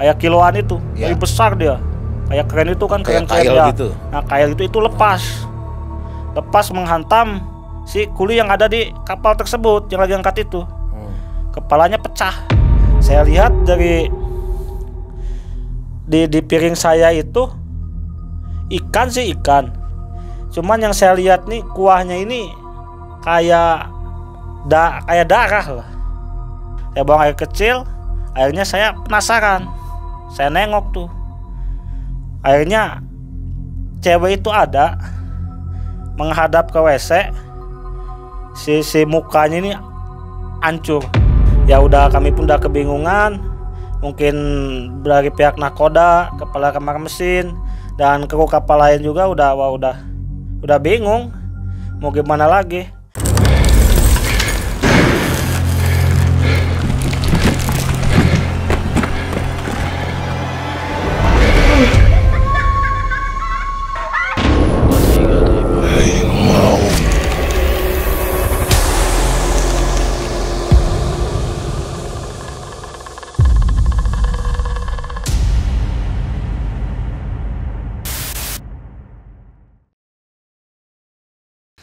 kayak kiloan itu, Ya. lebih besar dia. Kayak keren itu kan, Kayak keren-keren kail ya. gitu. Nah, kail itu lepas menghantam si kuli yang ada di kapal tersebut yang lagi angkat itu. Kepalanya pecah. Saya lihat dari di piring saya itu ikan sih ikan. Cuman yang saya lihat nih kuahnya ini kayak darah lah. Saya buang air kecil, akhirnya saya penasaran. Saya nengok tuh. Akhirnya cewek itu ada menghadap ke WC. Si mukanya ini hancur. Ya udah, kami pun udah kebingungan. Mungkin dari pihak nakoda, kepala kamar mesin, dan kru kapal lain juga udah bingung mau gimana lagi.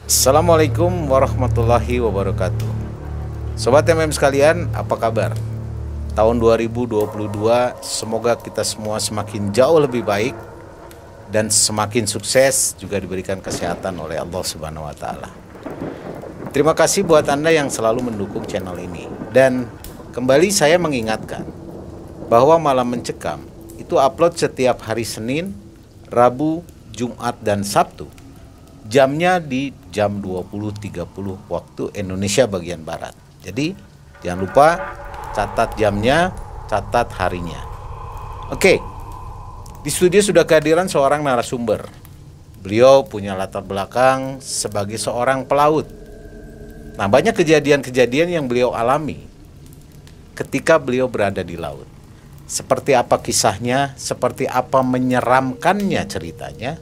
Assalamualaikum warahmatullahi wabarakatuh. Sobat MM sekalian, apa kabar? Tahun 2022 semoga kita semua semakin jauh lebih baik dan semakin sukses, juga diberikan kesehatan oleh Allah Subhanahu wa taala. Terima kasih buat Anda yang selalu mendukung channel ini. Dan kembali saya mengingatkan bahwa Malam Mencekam itu upload setiap hari Senin, Rabu, Jumat dan Sabtu. Jamnya di jam 20.30 waktu Indonesia bagian Barat. Jadi jangan lupa catat jamnya, catat harinya. Oke, di studio sudah kehadiran seorang narasumber. Beliau punya latar belakang sebagai seorang pelaut. Nah, banyak kejadian-kejadian yang beliau alami ketika beliau berada di laut. Seperti apa kisahnya, seperti apa menyeramkannya ceritanya.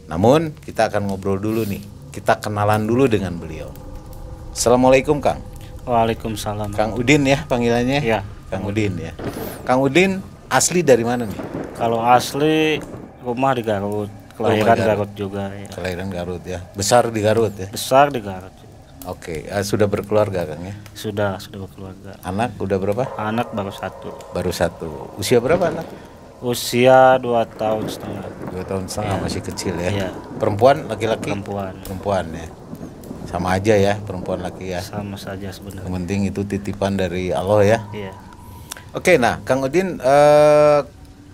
Namun kita akan ngobrol dulu nih. Kita kenalan dulu dengan beliau. Assalamualaikum Kang. Waalaikumsalam. Kang Udin ya panggilannya? Iya. Kang Udin ya. Kang Udin asli dari mana nih? Kalau asli rumah di Garut, kelahiran Garut juga ya. Kelahiran Garut ya. Besar di Garut ya. Besar di Garut. Oke, sudah berkeluarga Kang ya? Sudah berkeluarga. Anak udah berapa? Anak baru satu. Baru satu. Usia berapa anak? Usia 2 tahun setengah. 2 tahun setengah, Ya. masih kecil ya. Iya. Perempuan, laki-laki? Perempuan. Perempuan ya. Sama aja ya, perempuan laki ya. Sama saja sebenarnya. Yang penting itu titipan dari Allah ya. Iya. Oke, nah Kang Udin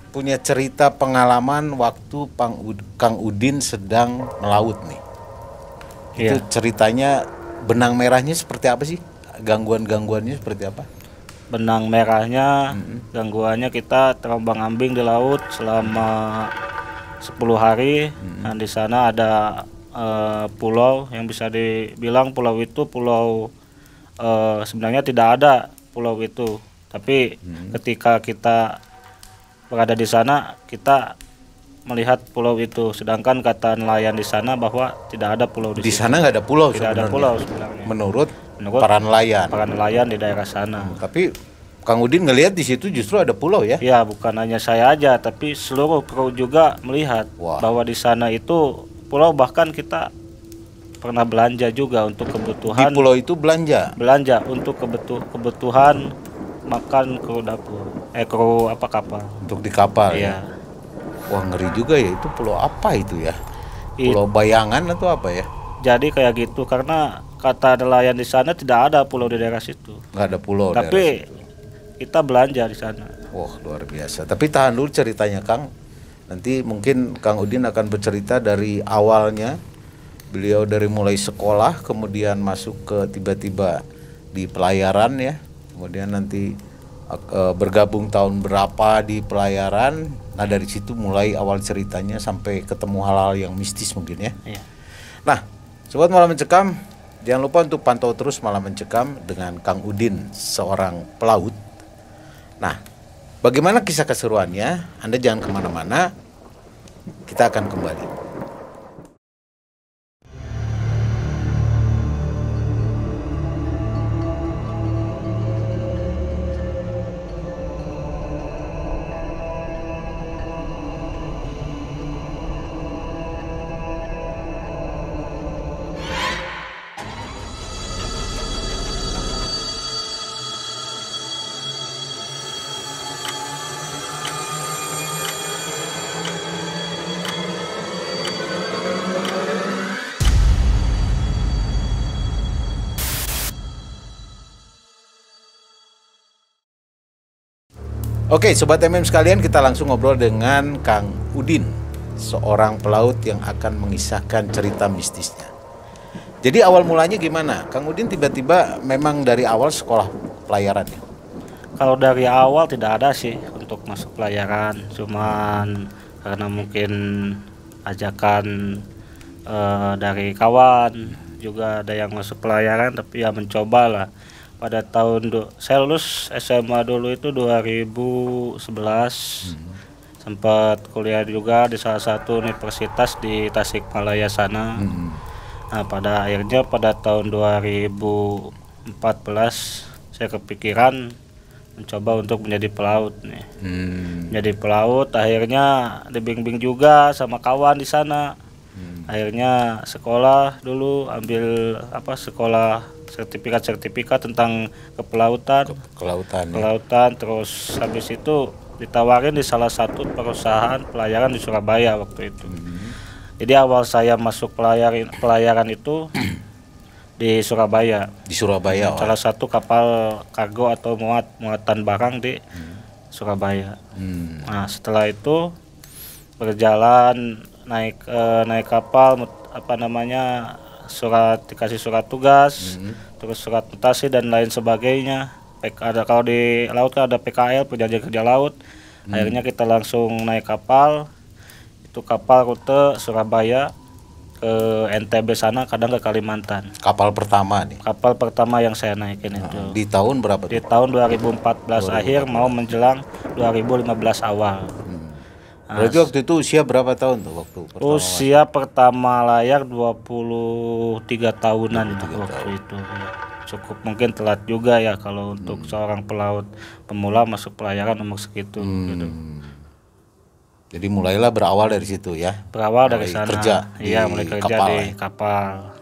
punya cerita pengalaman waktu Kang Udin sedang melaut nih. Itu Iya. ceritanya benang merahnya seperti apa sih? Gangguan-gangguannya seperti apa? Benang merahnya, gangguannya kita terombang-ambing di laut selama 10 hari. Dan di sana ada pulau yang bisa dibilang pulau itu pulau sebenarnya tidak ada pulau itu. Tapi ketika kita berada di sana, kita melihat pulau itu. Sedangkan kata nelayan di sana bahwa tidak ada pulau Di situ. sana nggak ada pulau Tidak sebenarnya. ada pulau sebenarnya. Menurut Menurut para nelayan. para nelayan di daerah sana. Tapi Kang Udin ngelihat di situ justru ada pulau ya? Ya, bukan hanya saya aja, tapi seluruh kru juga melihat Wah. bahwa di sana itu pulau, bahkan kita pernah belanja juga untuk Di kebutuhan pulau itu belanja. untuk kebutuhan makan kru dapur. Kru apa kapal. Untuk di kapal ya. Iya. Wah, ngeri juga ya, itu pulau apa itu ya? It- Pulau Bayangan atau apa ya? Jadi kayak gitu karena kata nelayan di sana tidak ada pulau di daerah situ. Nggak ada pulau. daerah Tapi situ. kita belanja di sana. Wah, luar biasa. Tapi tahan dulu ceritanya Kang. Nanti mungkin Kang Udin akan bercerita dari awalnya. Beliau dari mulai sekolah, kemudian masuk ke tiba-tiba di pelayaran ya. Kemudian nanti bergabung tahun berapa di pelayaran. Nah, dari situ mulai awal ceritanya sampai ketemu hal-hal yang mistis mungkin ya. Iya. Nah, Sobat Malam Mencekam, jangan lupa untuk pantau terus Malam Mencekam dengan Kang Udin, seorang pelaut. Nah, bagaimana kisah keseruannya? Anda jangan kemana-mana, kita akan kembali. Oke, Sobat MM sekalian, kita langsung ngobrol dengan Kang Udin, seorang pelaut yang akan mengisahkan cerita mistisnya. Jadi awal mulanya gimana? Kang Udin tiba-tiba memang dari awal sekolah pelayaran ya? Kalau dari awal tidak ada sih untuk masuk pelayaran, cuman karena mungkin ajakan dari kawan juga ada yang masuk pelayaran, tapi ya mencoba lah. Pada tahun saya lulus SMA dulu itu 2011, sempat kuliah juga di salah satu universitas di Tasikmalaya sana. Nah, pada akhirnya pada tahun 2014 saya kepikiran mencoba untuk menjadi pelaut nih. Menjadi pelaut, akhirnya dibimbing juga sama kawan di sana. Akhirnya sekolah dulu, ambil sekolah sertifikat tentang kepelautan. Kelautan, terus habis itu ditawarin di salah satu perusahaan pelayaran di Surabaya waktu itu. Jadi awal saya masuk pelayaran itu di Surabaya. Di Surabaya. Salah satu kapal kargo atau muatan barang di Surabaya. Nah, setelah itu berjalan naik kapal, dikasih surat tugas, terus surat mutasi dan lain sebagainya. Kalau di laut kan ada PKL, perjanjian kerja laut. Akhirnya kita langsung naik kapal. Itu kapal rute Surabaya ke NTB sana, kadang ke Kalimantan. Kapal pertama nih. Kapal pertama yang saya naikin itu. Di tahun berapa? Di tahun 2014 akhir mau menjelang 2015 awal. Berarti waktu itu usia berapa tahun tuh waktu pertama? Usia pertama layar 23 tahunan itu waktu itu. Cukup mungkin telat juga ya kalau untuk seorang pelaut pemula masuk pelayaran umur segitu gitu. Jadi mulailah berawal dari situ ya. Berawal dari sana. Mulai kerja kapal, di kapal.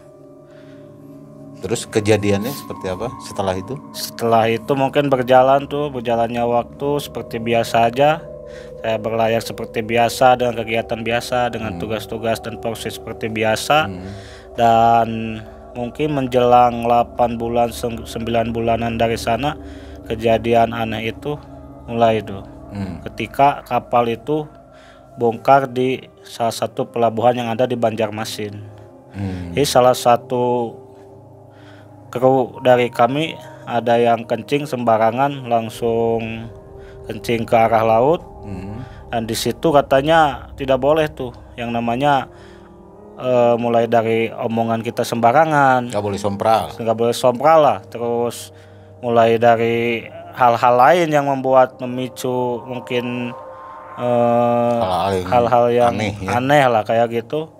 Terus kejadiannya seperti apa setelah itu? Setelah itu mungkin berjalannya waktu seperti biasa aja. Saya berlayar seperti biasa dengan kegiatan biasa, dengan tugas-tugas dan proses seperti biasa. Dan mungkin menjelang 8 bulan 9 bulanan dari sana, kejadian aneh itu mulai itu. Ketika kapal itu bongkar di salah satu pelabuhan yang ada di Banjarmasin. Jadi salah satu kru dari kami ada yang kencing sembarangan, langsung kencing ke arah laut. Dan di situ katanya tidak boleh tuh yang namanya mulai dari omongan kita sembarangan, nggak boleh sompral lah, terus mulai dari hal-hal lain yang memicu mungkin hal-hal yang aneh lah kayak gitu.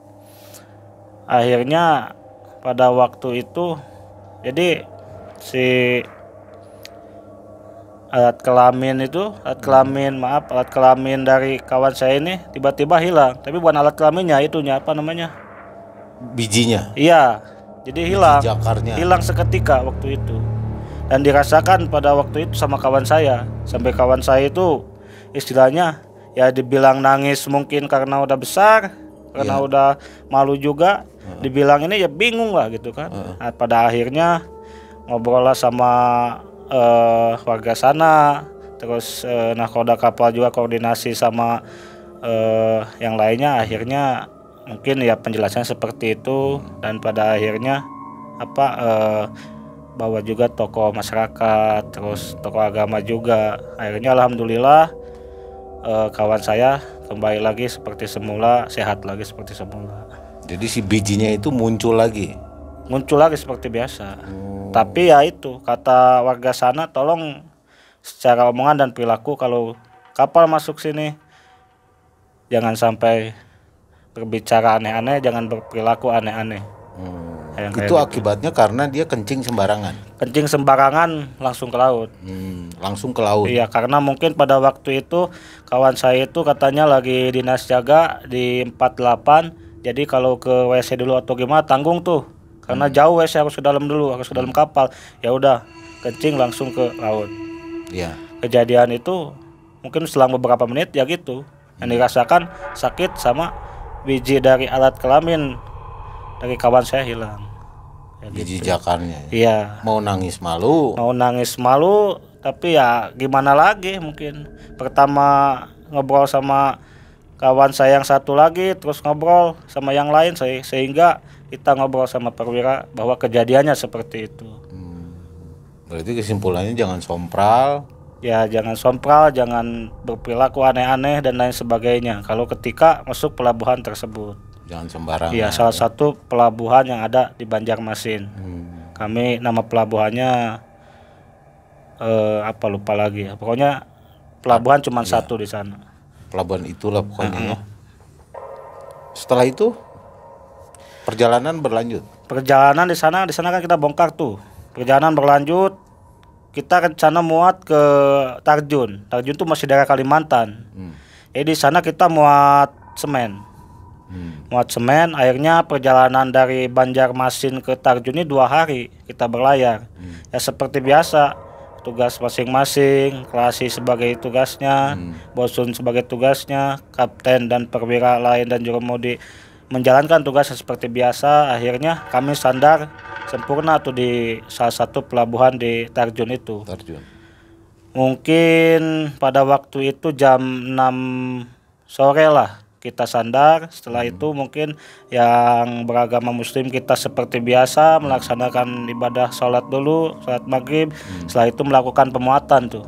Akhirnya pada waktu itu jadi si alat kelamin dari kawan saya ini tiba-tiba hilang. Tapi bukan alat kelaminnya, itunya bijinya. Iya, jadi hilang. Jakarnya. Hilang seketika waktu itu. Dan dirasakan pada waktu itu sama kawan saya. Sampai kawan saya itu istilahnya ya dibilang nangis mungkin karena udah besar, karena udah malu juga. Dibilang ini ya bingung lah gitu kan. Nah, pada akhirnya ngobrol lah sama warga sana, terus nahkoda kapal juga koordinasi sama yang lainnya. Akhirnya mungkin ya penjelasannya seperti itu. Dan pada akhirnya bawa juga tokoh masyarakat, terus tokoh agama juga. Akhirnya alhamdulillah kawan saya kembali lagi seperti semula, sehat lagi seperti semula. Jadi si bijinya itu muncul lagi seperti biasa. Tapi ya itu kata warga sana, tolong secara omongan dan perilaku kalau kapal masuk sini jangan sampai berbicara aneh-aneh, jangan berperilaku aneh-aneh. Itu akibatnya karena dia kencing sembarangan. Kencing sembarangan langsung ke laut. Langsung ke laut. Iya, karena mungkin pada waktu itu kawan saya itu katanya lagi dinas jaga di 48. Jadi kalau ke WC dulu atau gimana tanggung tuh. Karena jauh WC harus ke dalam dulu, harus ke dalam kapal. Ya udah, kencing langsung ke laut. Iya. Kejadian itu mungkin selang beberapa menit ya gitu. Yang dirasakan sakit sama biji dari alat kelamin dari kawan saya hilang. Biji jakarnya. Iya. Mau nangis malu, Tapi ya gimana lagi, mungkin pertama ngobrol sama kawan saya yang satu lagi, terus ngobrol sama yang lain, sehingga kita ngobrol sama perwira bahwa kejadiannya seperti itu. Berarti kesimpulannya jangan sompral. Ya jangan sompral, jangan berperilaku aneh-aneh dan lain sebagainya kalau ketika masuk pelabuhan tersebut. Jangan sembarangan. Iya, salah satu pelabuhan yang ada di Banjarmasin. Kami nama pelabuhannya apa lupa lagi ya. Pokoknya pelabuhan cuma satu di sana. Pelabuhan itulah pokoknya. Setelah itu perjalanan berlanjut. Perjalanan di sana kan kita bongkar tuh. Perjalanan berlanjut. Kita rencana muat ke Tarjun. Tarjun tuh masih daerah Kalimantan. Di sana kita muat semen. Muat semen, akhirnya perjalanan dari Banjarmasin ke Tarjun ini 2 hari kita berlayar. Ya seperti biasa, tugas masing-masing, Klasi sebagai tugasnya, Bosun sebagai tugasnya, kapten dan perwira lain dan jurumudi menjalankan tugasnya seperti biasa. Akhirnya kami sandar sempurna tuh di salah satu pelabuhan di Tarjun itu. Mungkin pada waktu itu jam 6 sore lah kita sandar. Setelah itu mungkin yang beragama muslim kita seperti biasa melaksanakan ibadah sholat dulu, sholat maghrib. Setelah itu melakukan pemuatan tuh.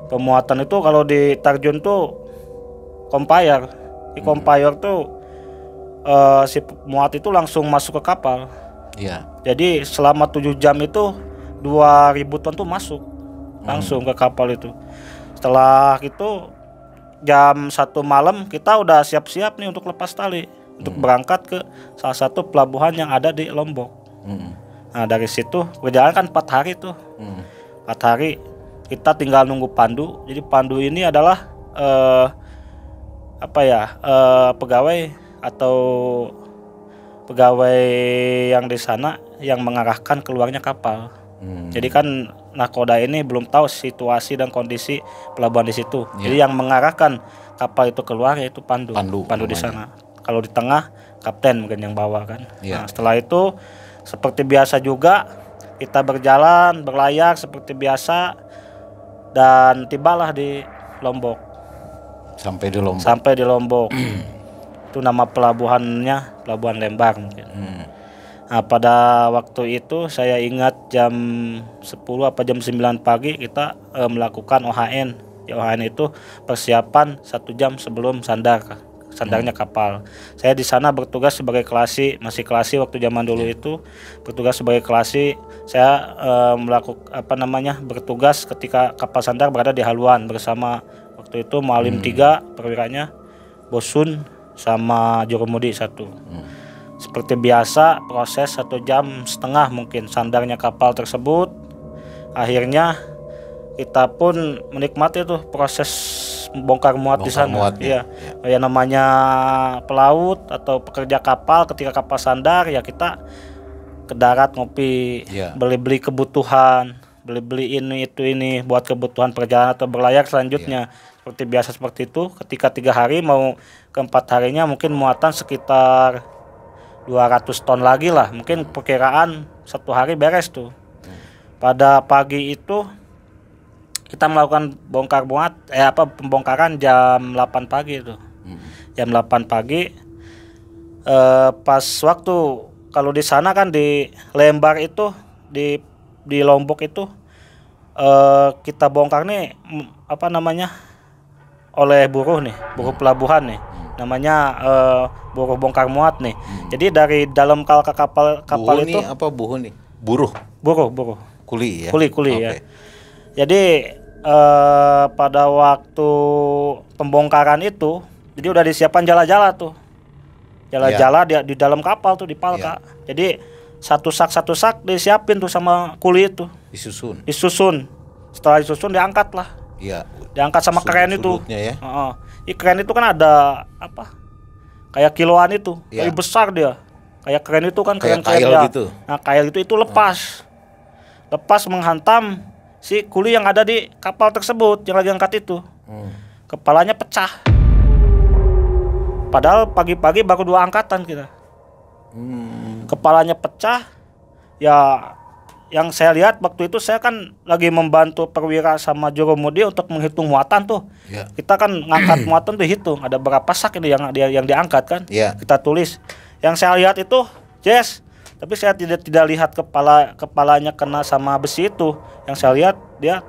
Pemuatan itu kalau di Tarjun tuh compire. Di compire tuh si pemuat itu langsung masuk ke kapal. Jadi selama 7 jam itu 2000 ton tuh masuk langsung ke kapal itu. Setelah itu jam 1 malam kita udah siap-siap nih untuk lepas tali untuk berangkat ke salah satu pelabuhan yang ada di Lombok. Nah dari situ perjalanan kan 4 hari tuh. 4 hari kita tinggal nunggu pandu. Jadi pandu ini adalah pegawai atau pegawai yang di sana yang mengarahkan keluarnya kapal. Jadi kan nakoda ini belum tahu situasi dan kondisi pelabuhan di situ. Jadi yang mengarahkan kapal itu keluar yaitu pandu di sana. Kalau di tengah kapten mungkin yang bawa kan. Nah, setelah itu seperti biasa juga kita berjalan berlayar seperti biasa dan tibalah di Lombok. Sampai di Lombok. Itu nama pelabuhannya Pelabuhan Lembar mungkin. Nah, pada waktu itu saya ingat jam 10 apa jam 9 pagi kita melakukan OHN. Ya, OHN itu persiapan 1 jam sebelum sandarnya kapal. Saya di sana bertugas sebagai Klasi, masih Klasi waktu zaman dulu itu bertugas sebagai Klasi. Saya bertugas ketika kapal sandar berada di haluan bersama waktu itu Mualim 3 perwiranya, Bosun sama jurumudi 1. Seperti biasa proses 1,5 jam mungkin sandarnya kapal tersebut. Akhirnya kita pun menikmati tuh proses bongkar muat di sana. Iya. Ya namanya pelaut atau pekerja kapal ketika kapal sandar ya kita ke darat ngopi, beli-beli kebutuhan, beli-beli ini buat kebutuhan perjalanan atau berlayar selanjutnya. Seperti biasa seperti itu. Ketika 3 hari mau ke 4 harinya mungkin muatan sekitar 200 ton lagi lah, mungkin perkiraan 1 hari beres tuh. Pada pagi itu kita melakukan pembongkaran jam 8 pagi itu. Jam 8 pagi pas waktu kalau di sana kan di Lembar itu di Lombok itu kita bongkar nih oleh buruh buruh pelabuhan nih. Namanya buruh bongkar muat nih. Jadi dari dalam kapal itu buruh kuli ya. Kuli ya. Jadi pada waktu pembongkaran itu jadi udah disiapkan jala-jala tuh. Jala-jala di dalam kapal tuh di palka. Jadi satu sak disiapin tuh sama kuli itu. Disusun. Setelah disusun diangkat lah. Diangkat sama kren itu. Kren itu kan ada kayak kiloan itu, lebih besar dia. Kayak kren itu kan kayak kail gitu. Nah, kail itu lepas menghantam si kuli yang ada di kapal tersebut yang lagi angkat itu. Kepalanya pecah. Padahal pagi-pagi baru 2 angkatan kita. Kepalanya pecah. Ya yang saya lihat waktu itu saya kan lagi membantu perwira sama jurumudi untuk menghitung muatan tuh. Ya. Kita kan ngangkat muatan tuh hitung ada berapa sak ini yang diangkat kan. Ya. Kita tulis. Yang saya lihat itu yes, tapi saya tidak lihat kepalanya kena sama besi itu. Yang saya lihat dia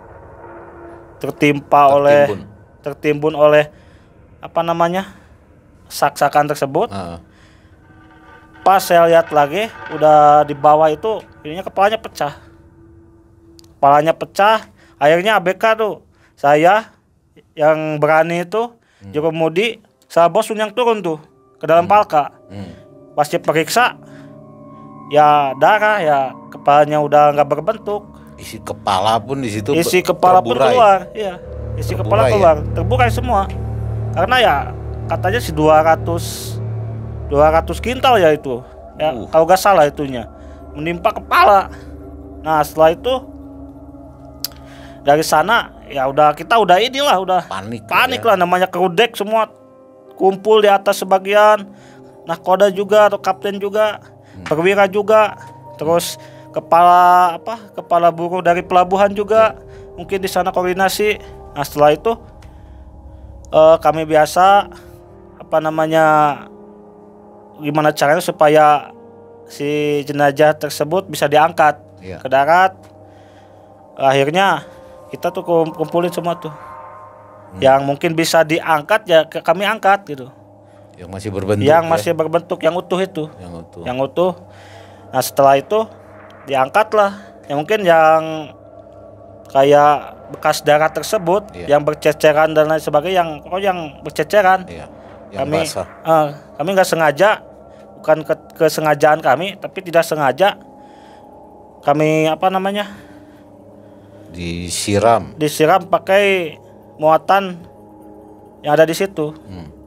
tertimbun oleh apa namanya sak-sakan tersebut. Pas saya lihat lagi udah di bawah itu ininya kepalanya pecah, akhirnya ABK tuh saya yang berani itu jurumudi sama bos yang turun tuh ke dalam palka. Pas diperiksa ya darah, ya kepalanya udah nggak berbentuk, Isi kepala pun di situ kepala pun keluar, iya isi kepala keluar, terburai semua karena ya katanya 200 kintal ya itu ya, kalau nggak salah itunya menimpa kepala. Nah setelah itu dari sana ya kita udah panik lah, namanya kerudek semua kumpul di atas sebagian, nahkoda juga atau kapten juga, perwira juga, terus kepala buruh dari pelabuhan juga mungkin di sana koordinasi. Nah setelah itu kami biasa gimana caranya supaya si jenazah tersebut bisa diangkat ke darat. Akhirnya kita tuh kumpulin semua tuh yang mungkin bisa diangkat ya kami angkat gitu, yang masih berbentuk, yang utuh itu, yang utuh. Nah setelah itu diangkat lah yang mungkin yang kayak bekas darah tersebut, yang berceceran dan lain sebagainya, yang berceceran. Kami nggak sengaja, bukan kesengajaan kami, tapi tidak sengaja kami disiram pakai muatan yang ada di situ.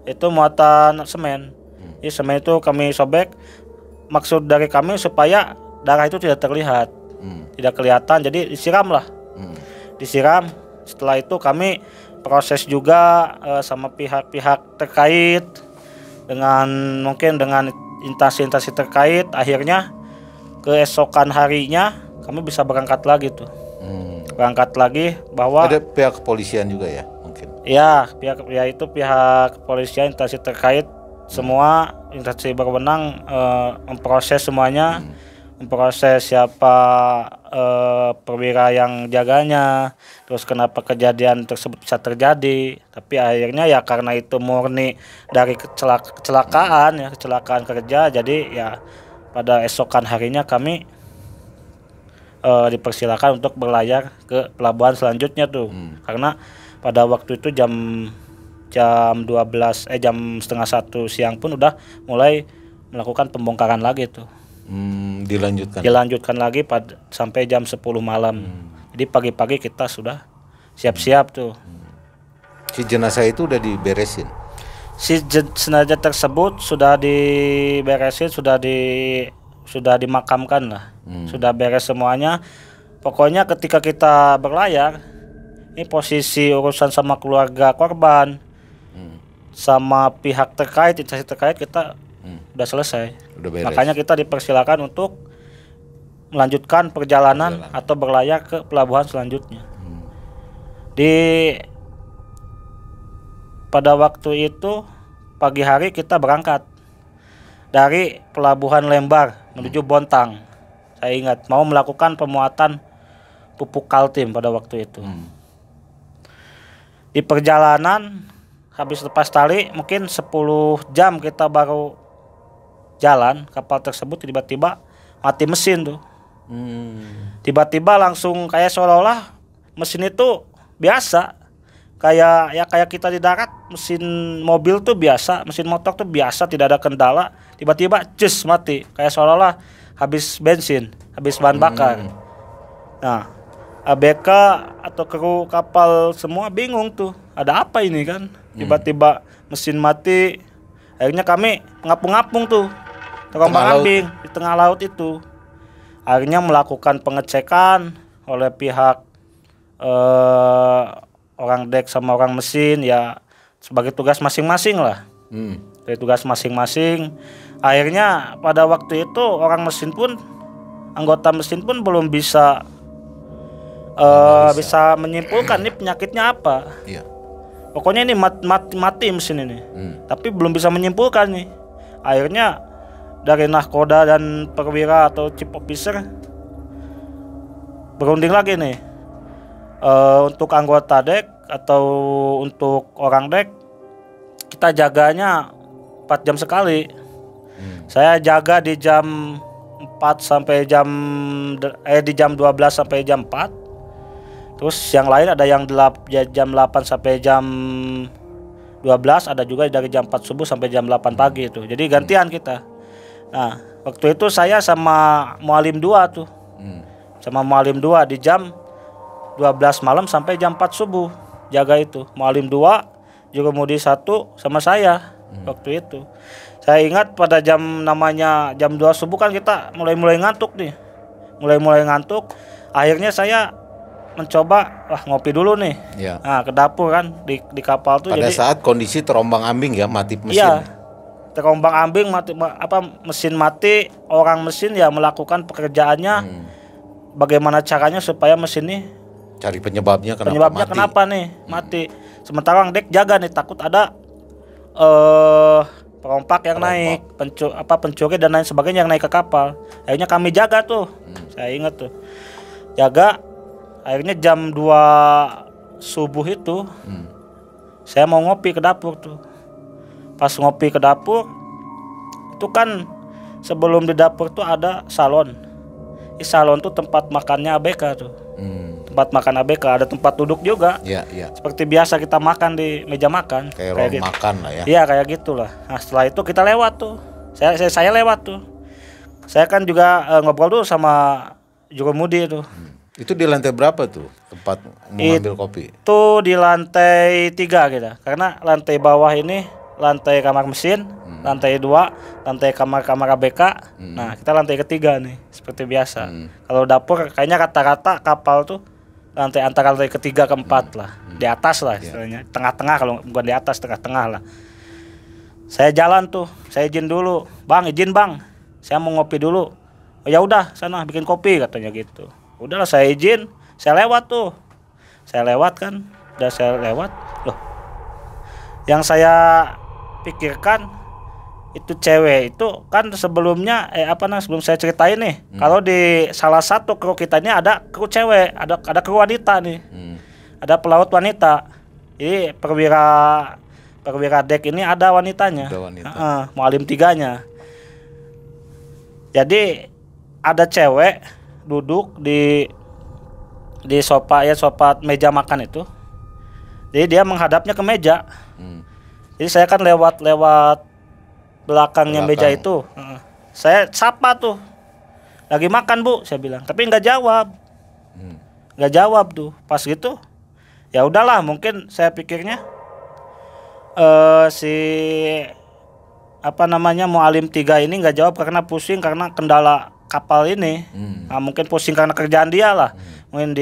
Itu muatan semen. Jadi semen itu kami sobek, maksud dari kami supaya darah itu tidak terlihat, tidak kelihatan, jadi disiram. Setelah itu kami proses juga sama pihak-pihak terkait dengan instansi terkait. Akhirnya keesokan harinya kami bisa berangkat lagi tuh. Berangkat lagi bahwa ada pihak kepolisian juga ya mungkin. Ya, pihak kepolisian, instansi terkait semua instansi berwenang memproses semuanya. Memproses siapa perwira yang jaganya, terus kenapa kejadian tersebut bisa terjadi. Tapi akhirnya ya karena itu murni dari kecelakaan kerja, jadi ya pada esokan harinya kami dipersilakan untuk berlayar ke pelabuhan selanjutnya tuh. Karena pada waktu itu jam 12 jam setengah 1 siang pun udah mulai melakukan pembongkaran lagi tuh. Dilanjutkan lagi sampai jam 10 malam. Jadi pagi-pagi kita sudah siap-siap tuh. Si jenazah itu udah diberesin. Si jenazah tersebut sudah diberesin, sudah dimakamkan lah. Sudah beres semuanya. Pokoknya ketika kita berlayar, ini posisi urusan sama keluarga korban, sama pihak terkait, instansi terkait kita udah selesai. Makanya kita dipersilakan untuk melanjutkan perjalanan atau berlayar ke pelabuhan selanjutnya. Pada waktu itu pagi hari kita berangkat dari pelabuhan Lembar menuju Bontang. Saya ingat mau melakukan pemuatan pupuk Kaltim pada waktu itu. Di perjalanan habis lepas tali mungkin 10 jam kita baru jalan, kapal tersebut tiba-tiba mati mesin tuh. Tiba-tiba langsung kayak seolah-olah mesin itu biasa, kayak kita di darat mesin mobil tuh biasa, mesin motor tuh biasa, tidak ada kendala. Tiba-tiba mati, kayak seolah-olah habis bensin, habis bahan bakar. Nah ABK atau kru kapal semua bingung tuh, ada apa ini kan? Tiba-tiba mesin mati. Akhirnya kami ngapung-ngapung tuh, terombang-ambing di tengah laut itu. Akhirnya melakukan pengecekan oleh pihak orang dek sama orang mesin, ya sebagai tugas masing-masing lah. Dari tugas masing-masing. Akhirnya pada waktu itu orang mesin pun anggota mesin pun belum bisa bisa menyimpulkan nih penyakitnya apa. Iya. Pokoknya ini mati mesin ini. Tapi belum bisa menyimpulkan nih. Akhirnya dari nahkoda dan perwira atau chief officer berunding lagi nih. Untuk anggota dek atau untuk orang dek kita jaganya 4 jam sekali. Saya jaga di jam 4 sampai di jam 12 sampai jam 4. Terus yang lain ada yang jam 8 sampai jam 12, ada juga dari jam 4 subuh sampai jam 8 pagi itu. Jadi gantian kita. Nah, waktu itu saya sama Mualim 2 tuh. Sama Mualim 2 di jam 12 malam sampai jam 4 subuh jaga itu. Mualim 2 juga Mudi 1 sama saya waktu itu. Saya ingat pada namanya jam 2 subuh kan kita mulai ngantuk nih. Mulai ngantuk. Akhirnya saya mencoba ngopi dulu nih. Ya. Nah, ke dapur kan di kapal tuh. Pada jadi, saat kondisi terombang-ambing ya, mati mesin. Iya. Terombang-ambing, mesin mati, orang mesin ya melakukan pekerjaannya. Bagaimana caranya supaya mesin ini Cari penyebabnya kenapa nih mati. Sementara orang dek jaga nih, takut ada perompak yang naik, pencuri dan lain sebagainya yang naik ke kapal. Akhirnya kami jaga tuh. Saya ingat tuh. Jaga. Akhirnya jam 2 subuh itu saya mau ngopi ke dapur tuh. Pas ngopi ke dapur itu kan sebelum di dapur tuh ada salon. Di salon tuh tempat makannya ABK tuh. Tempat makan ABK, ada tempat duduk juga. Iya. Seperti biasa kita makan di meja makan. Kayak ruang gitu. makan lah ya. Iya kayak gitulah. Nah setelah itu kita lewat tuh. Saya lewat tuh. Saya kan juga ngobrol dulu sama jurumudi itu. Itu di lantai berapa tuh tempat mengambil kopi? Itu di lantai 3 kita. Karena lantai bawah ini lantai kamar mesin, lantai 2 lantai kamar-kamar ABK. Nah, kita lantai ketiga nih, seperti biasa. Kalau dapur kayaknya rata-rata kapal tuh antara lantai ketiga keempat lah. Di atas lah istilahnya. Tengah-tengah, kalau bukan di atas, tengah-tengah lah. Saya jalan tuh, saya izin dulu. Bang, izin bang. Saya mau ngopi dulu. Oh, ya udah, sana bikin kopi katanya gitu. Udahlah saya izin, saya lewat tuh. Saya lewat kan, udah saya lewat. Loh. Yang saya pikirkan itu cewek itu kan sebelumnya sebelum saya ceritain nih. Kalau di salah satu kru kita ini ada kru cewek, ada kru wanita nih. Ada pelaut wanita. Jadi perwira dek ini ada wanitanya. Ada wanita. Mualim 3-nya. Jadi ada cewek duduk di sofa meja makan itu. Jadi dia menghadapnya ke meja. Jadi saya kan lewat belakangnya meja itu. Saya sapa tuh. Lagi makan bu, saya bilang. Tapi nggak jawab. Nggak jawab tuh. Pas gitu, ya udahlah. Mungkin saya pikirnya Mualim 3 ini nggak jawab karena pusing karena kendala kapal ini. Nah, mungkin pusing karena kerjaan dia lah. Mungkin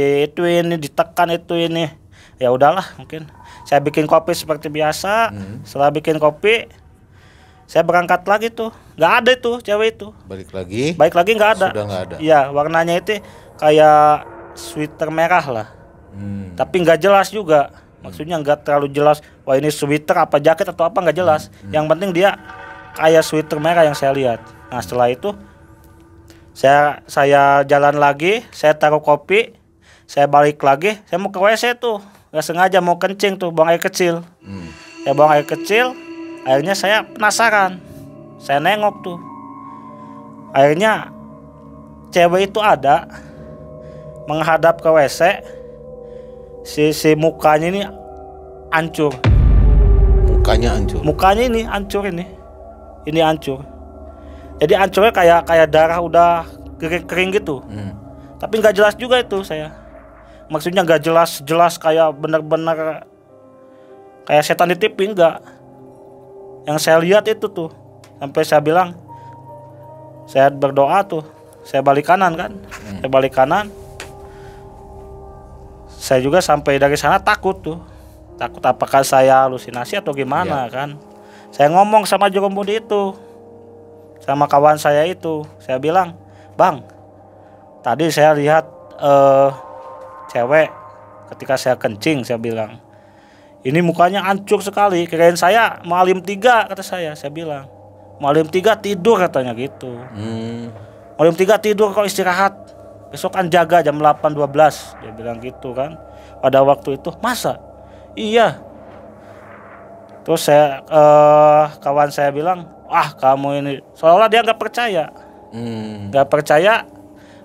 ditekan ini. Ya udahlah, mungkin saya bikin kopi seperti biasa. Setelah bikin kopi, saya berangkat lagi tuh. Nggak ada tuh cewek itu. Balik lagi nggak ada. Sudah nggak ada. Iya, warnanya itu kayak sweater merah lah. Tapi nggak jelas juga. Maksudnya nggak terlalu jelas. Wah ini sweater apa jaket atau apa nggak jelas. Yang penting dia kayak sweater merah yang saya lihat. Nah setelah itu saya jalan lagi, saya taruh kopi, saya balik lagi, saya mau ke WC tuh, nggak sengaja mau kencing tuh, buang air kecil. Ya buang air kecil, akhirnya saya penasaran, saya nengok tuh, akhirnya cewek itu ada menghadap ke WC, si mukanya ini hancur. Mukanya ini hancur ini hancur. Jadi hancurnya kayak darah udah kering gitu. Tapi nggak jelas juga itu saya. Maksudnya nggak jelas kayak benar-benar kayak setan di TV, enggak. Yang saya lihat itu tuh. Sampai saya bilang, saya berdoa tuh. Saya balik kanan kan. Saya balik kanan. Saya juga sampai dari sana takut tuh. Takut apakah saya halusinasi atau gimana kan. Saya ngomong sama jurumudi itu, sama kawan saya itu, saya bilang, bang, tadi saya lihat cewek ketika saya kencing, saya bilang, ini mukanya hancur sekali, kirain saya Mualim 3, kata saya bilang, Mualim 3 tidur katanya gitu. Mualim 3 tidur kok, istirahat, besok kan jaga jam 8.12, dia bilang gitu kan. Pada waktu itu, masa? Iya. Terus saya kawan saya bilang, ah kamu ini, seolah-olah dia nggak percaya, nggak percaya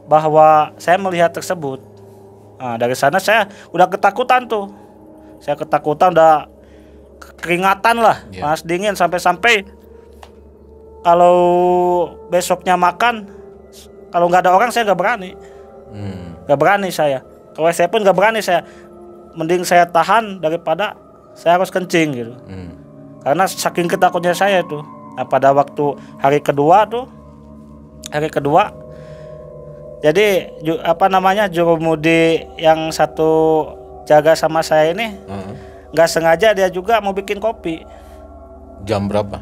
bahwa saya melihat tersebut. Nah, dari sana saya udah ketakutan tuh. Saya ketakutan, udah keringatan lah, panas dingin, sampai kalau besoknya makan, kalau nggak ada orang saya nggak berani, nggak berani saya. Kalau saya pun nggak berani, saya mending saya tahan daripada saya harus kencing gitu. Karena saking ketakutnya saya tuh. Nah, pada waktu hari kedua, jadi jurumudi yang satu jaga sama saya ini nggak sengaja dia juga mau bikin kopi. Jam berapa?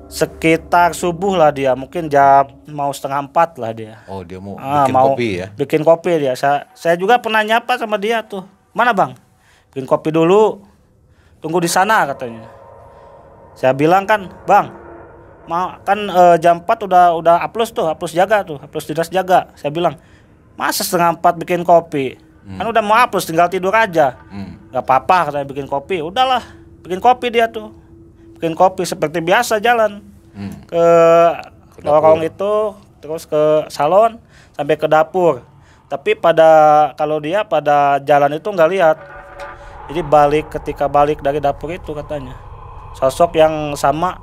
Sekitar subuh lah dia, mungkin jam mau 3:30 lah dia. Oh, dia mau bikin kopi ya? Bikin kopi dia. Saya juga pernah nyapa sama dia tuh. Mana bang? Bikin kopi dulu. Tunggu di sana katanya. Saya bilang kan, bang, kan jam 4 udah aplus jaga tuh, aplus dinas jaga. Saya bilang, masa 3:30 bikin kopi? Kan udah mau aplus, tinggal tidur aja. Gak apa-apa katanya bikin kopi. Udahlah, bikin kopi dia tuh. Bikin kopi seperti biasa, jalan ke lorong itu, terus ke salon sampai ke dapur. Tapi kalau dia pada jalan itu nggak lihat. Jadi ketika balik dari dapur itu katanya sosok yang sama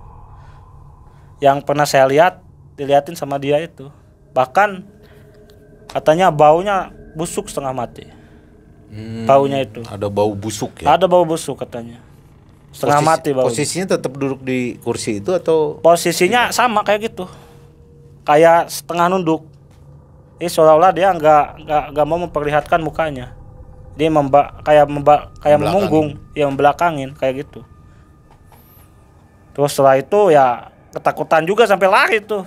yang pernah saya dilihatin sama dia itu. Bahkan katanya baunya busuk setengah mati. Baunya itu. Ada bau busuk ya? Ada bau busuk katanya. Setengah mati bau. Posisinya tetap duduk di kursi itu atau? Posisinya sama kayak gitu. Kayak setengah nunduk. Ini seolah-olah dia nggak mau memperlihatkan mukanya. Dia kayak memunggung, ya membelakangin kayak gitu. Terus setelah itu ya ketakutan juga sampai lari tuh.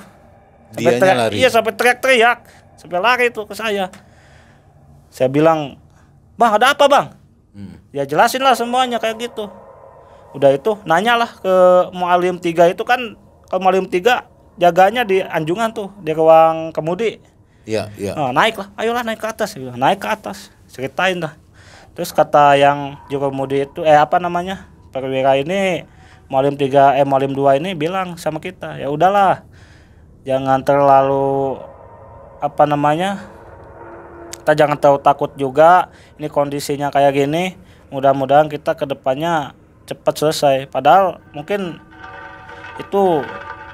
Lari. Iya, sampai teriak-teriak, sampai lari tuh ke saya. Saya bilang, bang ada apa bang? Ya jelasin lah semuanya kayak gitu. Udah itu nanyalah ke Mualim 3 itu kan, kalau Mualim 3 jaganya di anjungan tuh, di ruang kemudi. Iya. Nah, naiklah, ayolah naik ke atas. Naik ke atas, ceritain dah. Terus kata yang jurumudi itu, perwira ini, Mualim 2 ini bilang sama kita, ya udahlah, jangan terlalu kita jangan terlalu takut juga. Ini kondisinya kayak gini, mudah-mudahan kita kedepannya cepat selesai. Padahal mungkin itu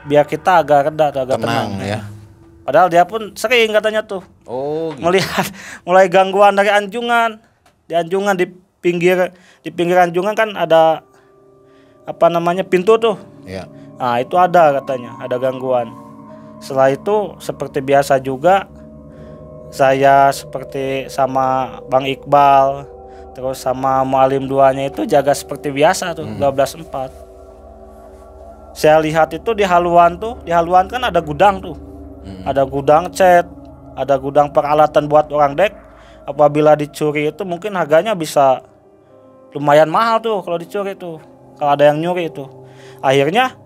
biar kita agak reda, agak tenang ya. Padahal dia pun sering katanya tuh melihat mulai gangguan dari anjungan. Di anjungan, di pinggir anjungan kan ada pintu tuh. Ya. Nah itu ada katanya, ada gangguan. Setelah itu seperti biasa juga, saya seperti sama Bang Iqbal, terus sama Mualim 2-nya itu jaga seperti biasa tuh, 12.4. Saya lihat itu di haluan kan ada gudang tuh. Ada gudang cat, ada gudang peralatan buat orang dek. Apabila dicuri itu mungkin harganya bisa lumayan mahal tuh kalau dicuri tuh, kalau ada yang nyuri itu. Akhirnya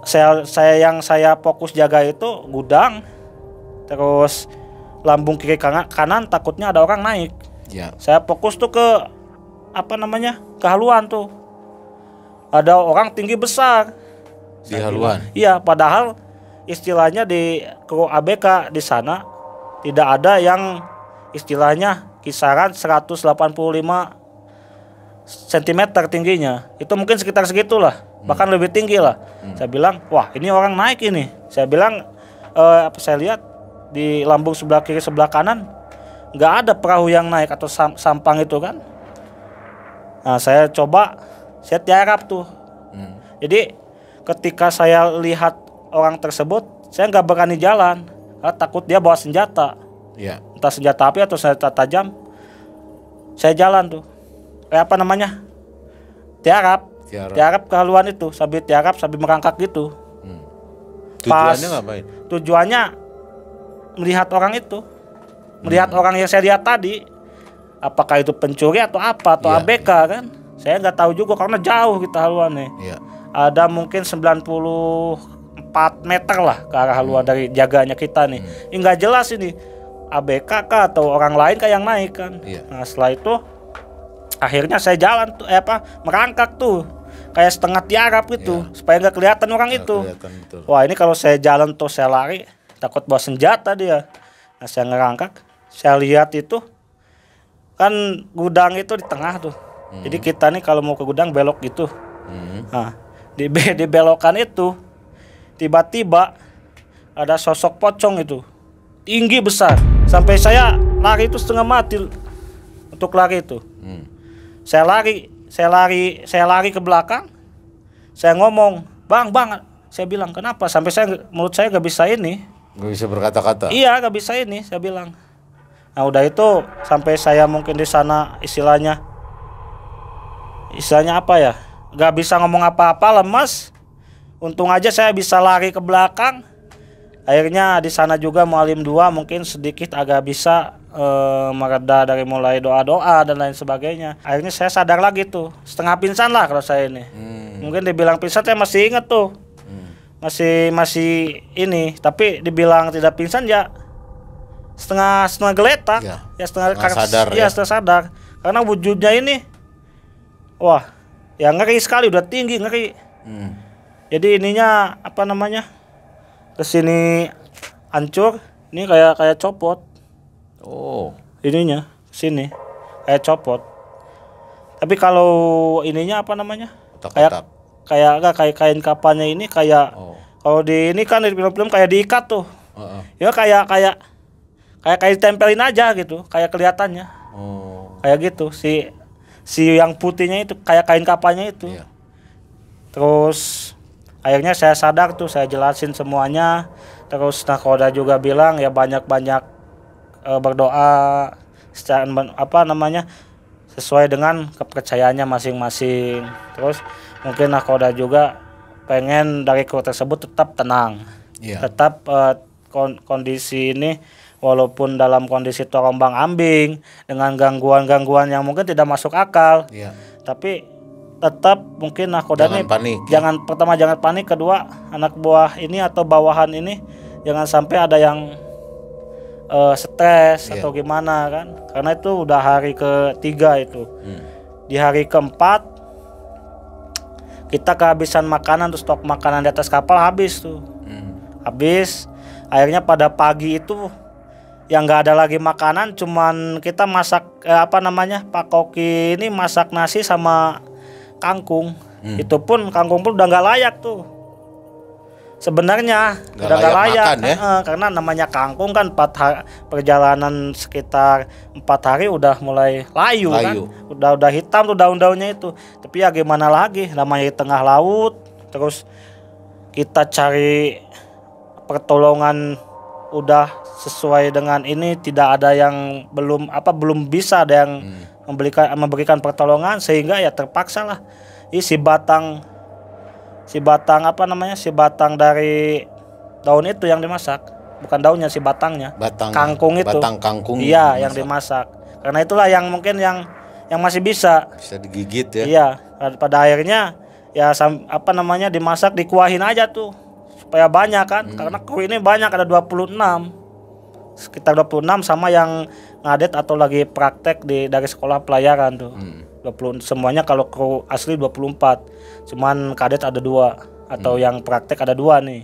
saya fokus jaga itu gudang, terus lambung kiri kanan takutnya ada orang naik. Ya. Saya fokus tuh ke ke haluan tuh. Ada orang tinggi besar di haluan. Iya, padahal istilahnya di kru ABK di sana tidak ada yang istilahnya kisaran 185 cm tingginya. Itu mungkin sekitar segitulah, bahkan lebih tinggi lah. Saya bilang, wah ini orang naik ini. Saya bilang, saya lihat di lambung sebelah kiri sebelah kanan nggak ada perahu yang naik atau sampang itu kan. Nah saya tiarap tuh. Jadi ketika saya lihat orang tersebut, saya nggak berani jalan. Takut dia bawa senjata, entah senjata api atau senjata tajam. Saya jalan tuh, tiarap ke haluan itu, sambil tiarap sambil merangkak gitu. Tujuannya ngapain? Tujuannya melihat orang itu, melihat orang yang saya lihat tadi, apakah itu pencuri atau apa atau Iya, ABK kan? Saya nggak tahu juga karena jauh kita haluannya. Iya. Ada mungkin 94 meter lah ke arah haluan dari jaganya kita nih. Ini nggak jelas ini ABK kah atau orang lain kah yang naik kan? Iya. Nah setelah itu akhirnya saya jalan tuh, merangkak tuh kayak setengah tiarap gitu, supaya nggak kelihatan orang Nggak itu. kelihatan, betul. Wah ini kalau saya jalan tuh saya lari, takut bawa senjata dia. Nah saya ngerangkak, saya lihat itu kan gudang itu di tengah tuh. Jadi kita nih kalau mau ke gudang belok gitu. Nah di belokan itu tiba-tiba ada sosok pocong itu, tinggi besar, sampai saya lari itu setengah mati untuk lari itu. Saya lari ke belakang. Saya ngomong, bang, saya bilang kenapa? Sampai mulut saya nggak bisa ini. Nggak bisa berkata-kata. Iya, nggak bisa ini, saya bilang. Nah udah itu sampai saya mungkin di sana istilahnya apa ya? Nggak bisa ngomong apa-apa, lemas. Untung aja saya bisa lari ke belakang. Akhirnya di sana juga Mualim 2 mungkin sedikit agak bisa mereda dari mulai doa-doa dan lain sebagainya. Akhirnya saya sadar lagi tuh, setengah pingsan lah kalau saya ini. Mungkin dibilang pingsan saya masih inget tuh. Masih ini, tapi dibilang tidak pingsan ya setengah geletak, ya setengah sadar, ya setengah sadar. Karena wujudnya ini wah, ya ngeri sekali, udah tinggi, ngeri. Jadi ininya apa namanya? Kesini hancur, ini kayak copot. Oh. Ininya sini kayak copot. Tapi kalau ininya apa namanya? Kotak-kotak. Kayak kain kapannya ini kayak kalau di ini kan di film-film kayak diikat tuh. Ya kayak kayak ditempelin aja gitu, kayak kelihatannya. Kayak gitu si yang putihnya itu kayak kain kapannya itu. Terus akhirnya saya sadar tuh, saya jelasin semuanya. Terus nakoda juga bilang ya banyak-banyak berdoa secara apa namanya sesuai dengan kepercayaannya masing-masing. Terus mungkin nakoda juga pengen dari kru tersebut tetap tenang, tetap kondisi ini walaupun dalam kondisi terombang ambing dengan gangguan-gangguan yang mungkin tidak masuk akal, tapi tetap mungkin nakoda jangan nih panik, pertama jangan panik, kedua anak buah ini atau bawahan ini jangan sampai ada yang stres atau gimana kan, karena itu udah hari ketiga itu. Di hari keempat kita kehabisan makanan, tuh stok makanan di atas kapal habis tuh. Habis, akhirnya pada pagi itu yang nggak ada lagi makanan, cuman kita masak Pak Koki ini masak nasi sama kangkung. Itu pun kangkung pun udah nggak layak tuh. Sebenarnya udah nggak layak makan, ya? Karena namanya kangkung kan perjalanan sekitar 4 hari udah mulai layu. Kan, udah hitam tuh daun-daunnya itu. Tapi ya gimana lagi, namanya di tengah laut, terus kita cari pertolongan udah sesuai dengan ini, tidak ada yang belum bisa ada yang memberikan pertolongan, sehingga ya terpaksa lah si batang dari daun itu yang dimasak, bukan daunnya, si batangnya, kangkung itu, batang kangkung yang dimasak. Karena itulah yang mungkin yang masih bisa digigit ya. Iya, pada akhirnya ya dimasak, dikuahin aja tuh supaya banyak kan, karena kru ini banyak, ada 26, sekitar 26 sama yang ngadet atau lagi praktek dari sekolah pelayaran tuh. 20 semuanya, kalau kru asli 24, cuman kadet ada 2 atau yang praktek ada 2 nih.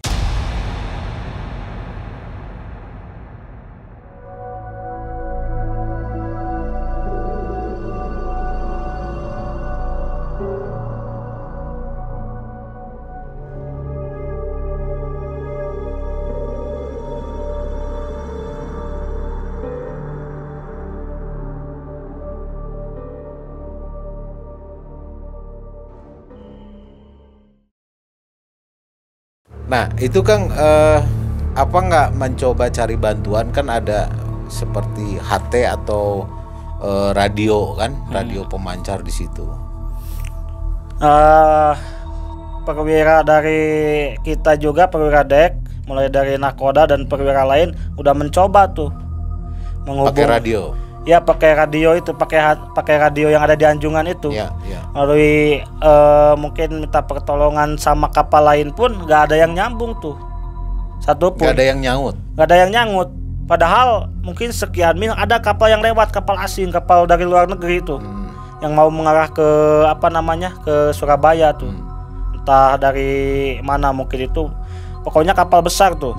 Nah itu Kang, apa nggak mencoba cari bantuan, kan ada seperti HT atau radio kan, radio pemancar di situ. Perwira dari kita juga, perwira dek mulai dari nakoda dan perwira lain udah mencoba tuh menghubung. Pakai radio. Ya pakai radio itu, pakai radio yang ada di Anjungan itu. Ya. Melalui mungkin minta pertolongan sama kapal lain pun nggak ada yang nyambung tuh. Satu pun. Nggak ada yang nyaut. Nggak ada yang nyangut. Padahal mungkin sekian mil ada kapal yang lewat, kapal asing, kapal dari luar negeri itu, yang mau mengarah ke ke Surabaya tuh. Entah dari mana mungkin itu. Pokoknya kapal besar tuh.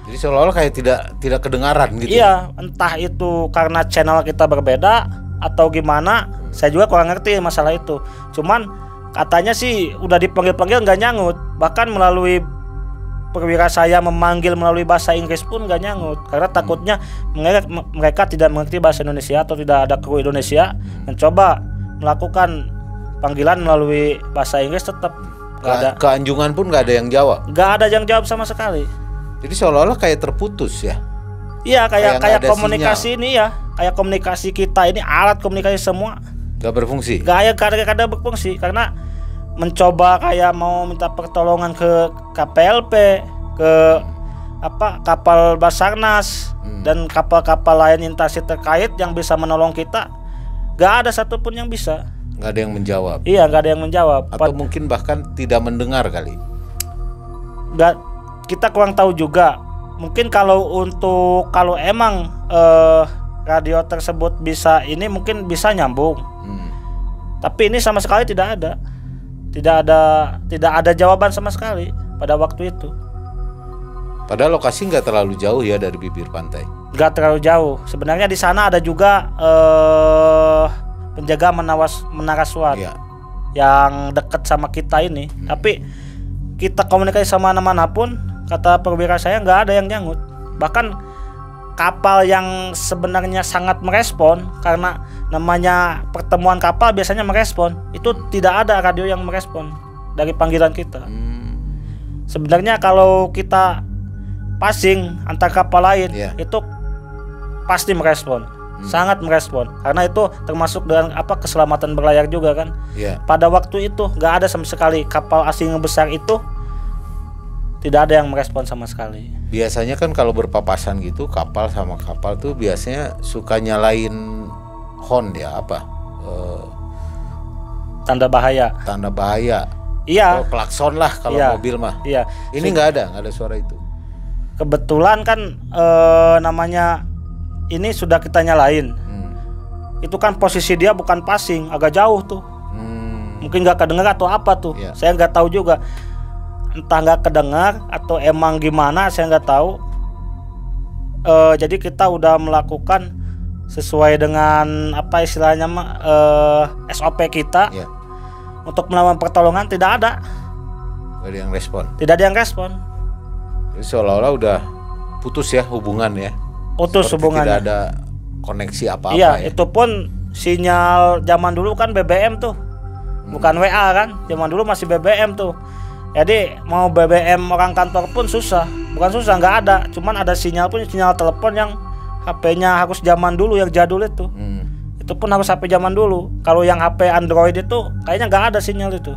Jadi seolah-olah kayak tidak kedengaran gitu. Iya, entah itu karena channel kita berbeda atau gimana, saya juga kurang ngerti masalah itu. Cuman katanya sih udah dipanggil-panggil nggak nyangut, bahkan melalui perwira saya memanggil melalui bahasa Inggris pun nggak nyangut, karena takutnya mereka tidak mengerti bahasa Indonesia atau tidak ada kru Indonesia, mencoba melakukan panggilan melalui bahasa Inggris tetap nggak ada. Ke Anjungan pun nggak ada yang jawab. Nggak ada yang jawab sama sekali. Jadi seolah-olah kayak terputus ya. Iya, kayak sinyal. komunikasi ini ya, kayak komunikasi kita ini, alat komunikasi semua Nggak berfungsi. gak ada berfungsi, karena mencoba kayak mau minta pertolongan ke KPLP, ke kapal Basarnas dan kapal-kapal lain instansi terkait yang bisa menolong kita, gak ada satupun yang bisa. Nggak ada yang menjawab. Iya, gak ada yang menjawab. Atau mungkin bahkan tidak mendengar kali. Gak, kita kurang tahu juga. Mungkin kalau emang radio tersebut bisa ini, mungkin bisa nyambung. Tapi ini sama sekali tidak ada jawaban sama sekali pada waktu itu. Padahal lokasi nggak terlalu jauh ya dari bibir pantai. Nggak terlalu jauh. Sebenarnya di sana ada juga penjaga menara SWAT yang dekat sama kita ini. Tapi kita komunikasi sama mana pun, kata perwira saya, nggak ada yang nyangut. Bahkan kapal yang sebenarnya sangat merespon, karena namanya pertemuan kapal biasanya merespon, itu tidak ada radio yang merespon dari panggilan kita. Sebenarnya kalau kita passing antar kapal lain, itu pasti merespon, sangat merespon, karena itu termasuk dengan keselamatan berlayar juga kan. Pada waktu itu nggak ada sama sekali kapal asing yang besar itu, tidak ada yang merespon sama sekali. Biasanya kan kalau berpapasan gitu kapal sama kapal tuh biasanya suka nyalain horn ya, tanda bahaya. Iya. Klakson lah kalau mobil mah. Iya. Ini nggak ada suara itu. Kebetulan kan namanya ini sudah kita nyalain. Itu kan posisi dia bukan passing, agak jauh tuh. Mungkin nggak kedengar atau apa tuh. Saya nggak tahu juga. Entah nggak kedengar atau emang gimana, saya nggak tahu. Jadi kita udah melakukan sesuai dengan istilahnya SOP kita. Untuk melakukan pertolongan tidak ada yang respon. Tidak ada yang respon. Jadi seolah-olah udah putus ya hubungan ya. Putus hubungannya. Tidak ada koneksi apa-apa. Iya, itu pun sinyal zaman dulu kan BBM tuh, bukan WA kan. Zaman dulu masih BBM tuh. Jadi mau BBM orang kantor pun susah. Bukan susah, nggak ada. Cuman ada sinyal pun, sinyal telepon yang HP-nya harus zaman dulu yang jadul itu. Itu pun harus HP zaman dulu. Kalau yang HP Android itu kayaknya nggak ada sinyal itu.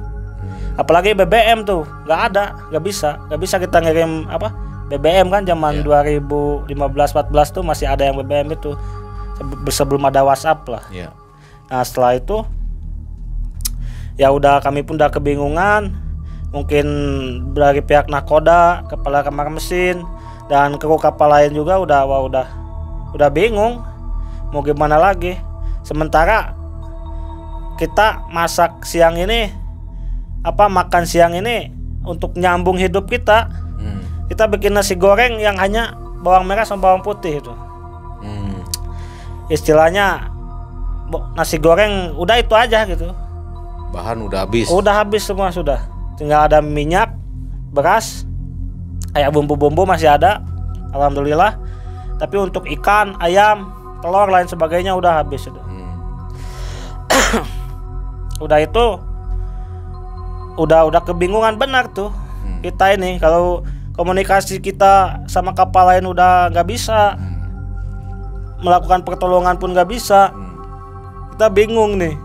Apalagi BBM tuh nggak ada, nggak bisa kita ngirim BBM kan zaman 2015-14 tuh masih ada yang BBM itu, sebelum ada WhatsApp lah. Nah setelah itu ya udah, kami pun udah kebingungan. Mungkin dari pihak nakoda, kepala kamar mesin, dan kru kapal lain juga udah bingung mau gimana lagi. Sementara kita masak siang ini, makan siang ini untuk nyambung hidup kita. Kita bikin nasi goreng yang hanya bawang merah sama bawang putih itu. Istilahnya nasi goreng udah itu aja gitu. Bahan udah habis. Udah habis semua sudah. Tinggal ada minyak, beras, kayak bumbu-bumbu masih ada, alhamdulillah. Tapi untuk ikan, ayam, telur lain sebagainya udah habis sudah. Udah itu, udah kebingungan benar tuh kita ini. Kalau komunikasi kita sama kapal lain udah nggak bisa, melakukan pertolongan pun nggak bisa, kita bingung nih.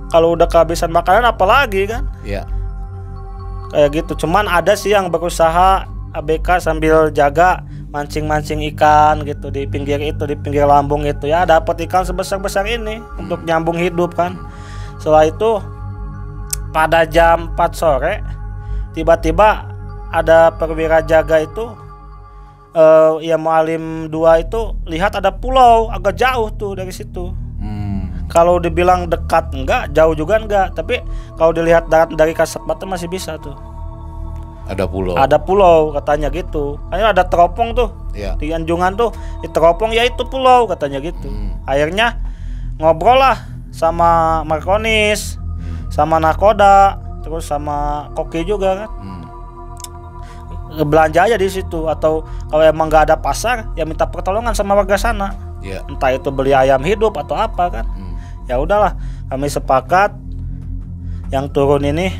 Kalau udah kehabisan makanan apalagi kan? Iya. Kayak gitu. Cuman ada sih yang berusaha ABK sambil jaga mancing-mancing ikan gitu di pinggir lambung itu ya, dapat ikan sebesar-besar ini untuk nyambung hidup kan. Setelah itu pada jam 4 sore tiba-tiba ada perwira jaga itu ya Mualim 2 itu lihat ada pulau agak jauh tuh dari situ. Kalau dibilang dekat enggak, jauh juga enggak, tapi kalau dilihat dari kasat mata masih bisa tuh. Ada pulau. Ada pulau katanya gitu. Kayaknya ada teropong tuh. Ya. Di anjungan tuh di teropong ya itu pulau katanya gitu. Akhirnya ngobrol lah sama Markonis, sama Nakoda, terus sama Koki juga kan. Belanja aja di situ, atau kalau emang nggak ada pasar ya minta pertolongan sama warga sana. Ya. Entah itu beli ayam hidup atau apa kan. Ya udahlah, kami sepakat yang turun ini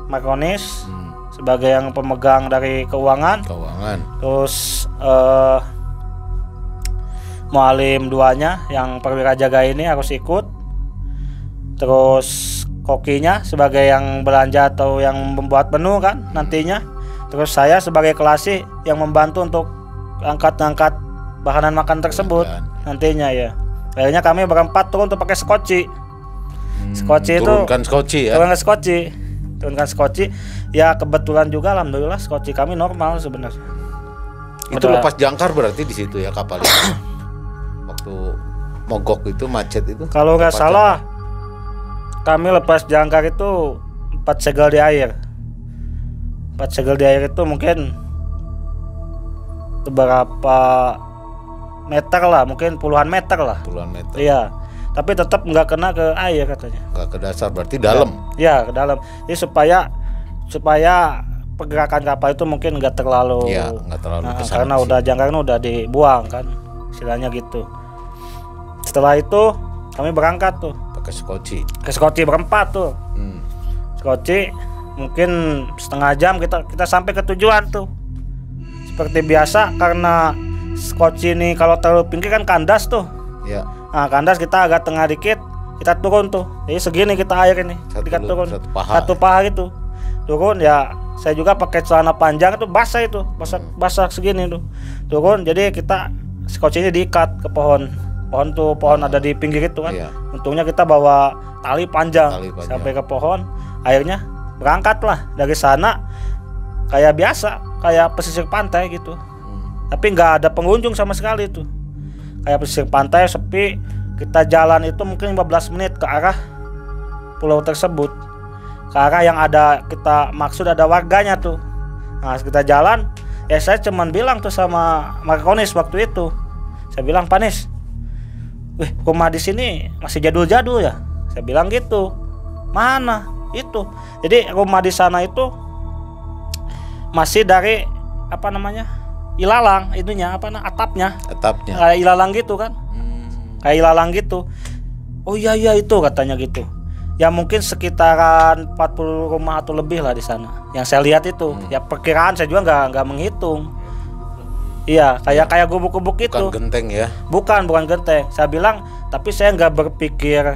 Markonis sebagai yang pemegang dari keuangan. Terus Mualim 2-nya yang perwira jaga ini harus ikut. Terus Kokinya sebagai yang belanja atau yang membuat menu kan nantinya. Terus saya sebagai kelasi yang membantu untuk angkat-angkat bahanan makan tersebut nantinya ya. Akhirnya kami berempat turun untuk pakai skoci. Turunkan skoci ya, kebetulan juga alhamdulillah skoci kami normal sebenarnya. Itu lepas jangkar berarti di situ ya kapalnya. Waktu mogok itu macet itu. Kalau nggak salah kami lepas jangkar itu 4 segel di air. 4 segel di air itu mungkin beberapa meter lah, mungkin puluhan meter lah. Iya. Tapi tetap nggak kena ke air katanya. Nggak ke dasar, berarti dalam. Ya ke dalam. Jadi supaya pergerakan kapal itu mungkin nggak terlalu. Iya, nggak terlalu kesana. Karena udah jangkarnya udah dibuang kan, istilahnya gitu. Setelah itu kami berangkat tuh. Pakai skoci. Ke skoci berempat tuh. Skoci mungkin setengah jam kita sampai ke tujuan tuh. Seperti biasa karena skoci ini kalau terlalu pinggir kan kandas tuh. Ya. Nah kandas kita agak tengah dikit, kita turun tuh. Jadi segini kita air ini, kita turun satu paha gitu. Turun ya, saya juga pakai celana panjang itu basah basah segini tuh. Turun, jadi kita skoci ini diikat ke pohon ada di pinggir itu kan. Iya. Untungnya kita bawa tali panjang sampai ke pohon. Akhirnya berangkatlah dari sana kayak biasa, kayak pesisir pantai gitu. Tapi nggak ada pengunjung sama sekali tuh. Kayak pesisir pantai sepi. Kita jalan itu mungkin 15 menit ke arah pulau tersebut, ke arah yang ada kita maksud ada warganya tuh. Nah kita jalan, ya saya cuman bilang tuh sama Markonis waktu itu, saya bilang, Panis, rumah di sini masih jadul-jadul ya. Saya bilang gitu. Mana itu? Jadi rumah di sana itu masih dari ilalang itunya atapnya kayak ilalang gitu kan. Kayak ilalang gitu. Oh iya itu katanya gitu. Ya mungkin sekitaran 40 rumah atau lebih lah di sana. Yang saya lihat itu. Ya perkiraan saya juga nggak menghitung. Iya, kayak gubuk-gubuk itu. Bukan genteng ya? Bukan genteng. Saya bilang, tapi saya nggak berpikir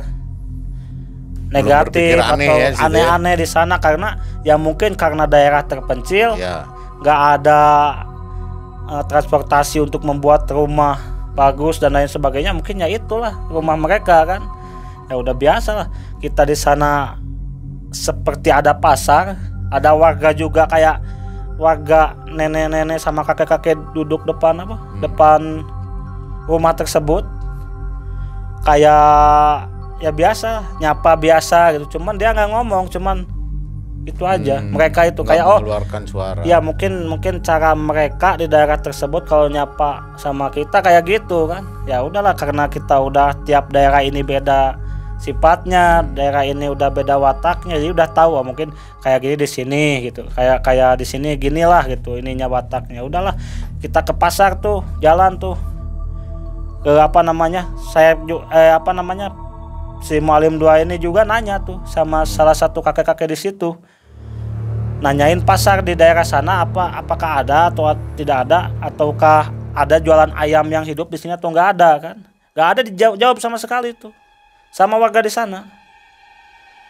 negatif atau aneh-aneh di sana karena ya mungkin karena daerah terpencil, nggak ada transportasi untuk membuat rumah bagus dan lain sebagainya. Mungkin ya itulah rumah mereka kan. Ya udah biasa lah kita di sana, seperti ada pasar, ada warga juga, kayak warga nenek-nenek sama kakek-kakek duduk depan depan rumah tersebut, kayak ya biasa nyapa biasa gitu. Cuman dia nggak ngomong, cuman itu aja. Mereka itu kayak mengeluarkan suara. Ya mungkin cara mereka di daerah tersebut kalau nyapa sama kita kayak gitu kan. Ya udahlah, karena kita udah tiap daerah ini beda sifatnya, daerah ini udah beda wataknya, jadi udah tahu mungkin kayak gini di sini gitu. Kayak di sini ginilah gitu ininya wataknya. Udahlah, kita ke pasar tuh, jalan tuh. Ke si Mualim 2 ini juga nanya tuh sama salah satu kakek-kakek di situ. Nanyain pasar di daerah sana apakah ada atau tidak ada, ataukah ada jualan ayam yang hidup di sini atau nggak ada kan? Nggak ada dijawab sama sekali tuh sama warga di sana.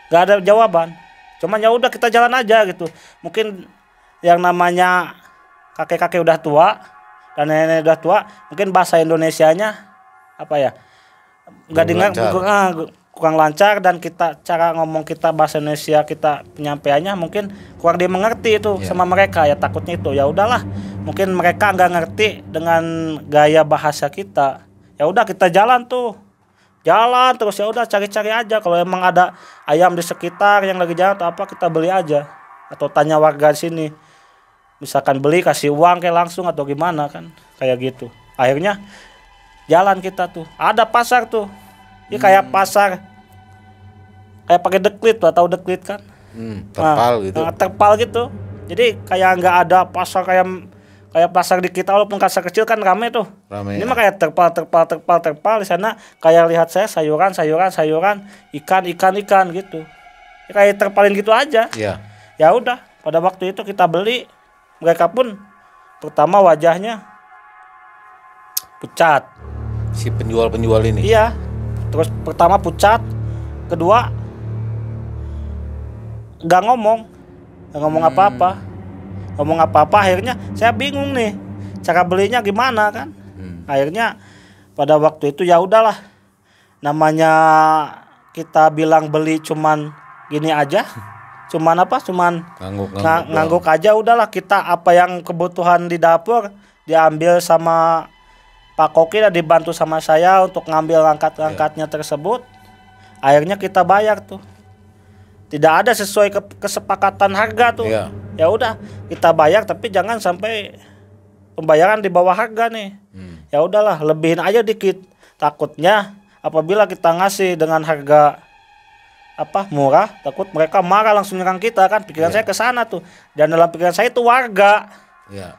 Nggak ada jawaban. Cuman ya udah kita jalan aja gitu. Mungkin yang namanya kakek-kakek udah tua dan nenek udah tua, mungkin bahasa Indonesianya apa ya, nggak dengar, kurang lancar, dan kita cara ngomong kita bahasa Indonesia kita penyampaiannya mungkin kurang dimengerti itu sama mereka ya, takutnya itu ya udahlah, mungkin mereka nggak ngerti dengan gaya bahasa kita, ya udah kita jalan terus, ya udah cari-cari aja, kalau emang ada ayam di sekitar yang lagi jalan atau apa kita beli aja, atau tanya warga di sini, misalkan beli kasih uang kayak langsung atau gimana kan, kayak gitu. Akhirnya jalan kita ada pasar ini kayak pasar kayak pakai deklit tahu deklit kan, terpal gitu. Terpal gitu, jadi kayak nggak ada pasar kayak pasar di kita, walaupun pasar kecil kan rame ini mah kayak terpal di sana, kayak lihat saya sayuran, ikan gitu ya, kayak terpalin gitu aja. Ya udah, pada waktu itu kita beli, mereka pun pertama wajahnya pucat, si penjual ini. Iya, terus pertama pucat, kedua nggak ngomong apa-apa, akhirnya saya bingung nih cara belinya gimana kan. Akhirnya pada waktu itu ya udahlah, namanya kita bilang beli cuman gini aja, cuman ngangguk aja, udahlah, kita apa yang kebutuhan di dapur diambil sama Pak Koki dan dibantu sama saya untuk ngambil angkatnya tersebut. Akhirnya kita bayar tidak ada sesuai kesepakatan harga Ya udah kita bayar, tapi jangan sampai pembayaran di bawah harga nih. Ya udahlah, lebihin aja dikit, takutnya apabila kita ngasih dengan harga murah, takut mereka marah langsung nyerang kita kan. Pikiran saya ke sana dan dalam pikiran saya itu warga.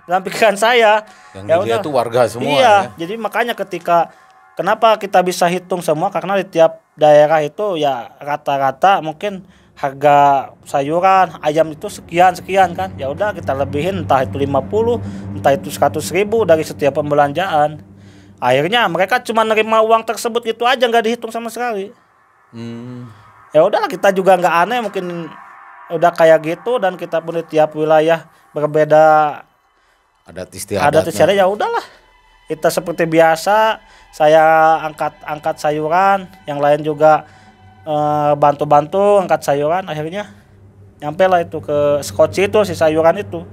Dalam pikiran saya yang dilihat itu warga semua. Jadi makanya kenapa kita bisa hitung semua, karena di tiap daerah itu ya rata-rata mungkin harga sayuran ayam itu sekian kan, ya udah kita lebihin, entah itu 50, entah itu 100.000 dari setiap pembelanjaan. Akhirnya mereka cuma nerima uang tersebut gitu aja, nggak dihitung sama sekali. Ya udahlah, kita juga nggak aneh, mungkin udah kayak gitu, dan kita pun di tiap wilayah berbeda adat istiadatnya. Ya udahlah, kita seperti biasa, saya angkat sayuran, yang lain juga bantu angkat sayuran. Akhirnya nyampe lah itu ke Skoci itu, si sayuran itu,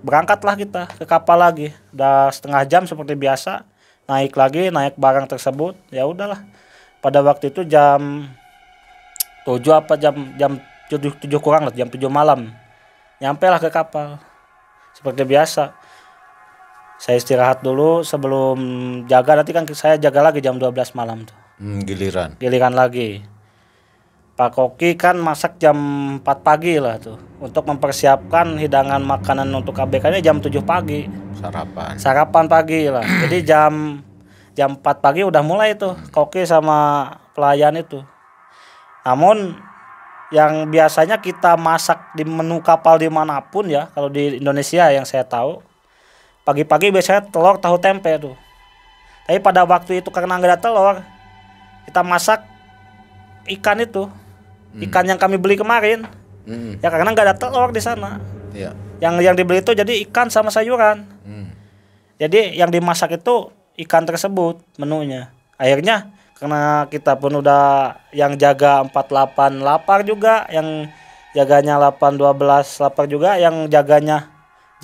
berangkatlah kita ke kapal lagi, udah setengah jam seperti biasa, naik barang tersebut. Ya udahlah, pada waktu itu jam 7 kurang lah, jam 7 malam nyampe lah ke kapal. Seperti biasa saya istirahat dulu sebelum jaga, nanti kan saya jaga lagi jam 12 malam giliran lagi. Pak Koki kan masak jam 4 pagi lah untuk mempersiapkan hidangan makanan untuk ABK-nya jam 7 pagi. Sarapan pagi lah. Jadi jam 4 pagi udah mulai Koki sama pelayan itu. Namun yang biasanya kita masak di menu kapal dimanapun ya, kalau di Indonesia yang saya tahu, pagi-pagi biasanya telur tahu tempe Tapi pada waktu itu karena nggak ada telur, kita masak ikan ikan yang kami beli kemarin. Ya karena nggak ada telur di sana. Yang dibeli itu jadi ikan sama sayuran. Jadi yang dimasak itu ikan tersebut menunya. Akhirnya karena kita pun udah yang jaga 48 lapar juga, yang jaganya 8-12 lapar juga, yang jaganya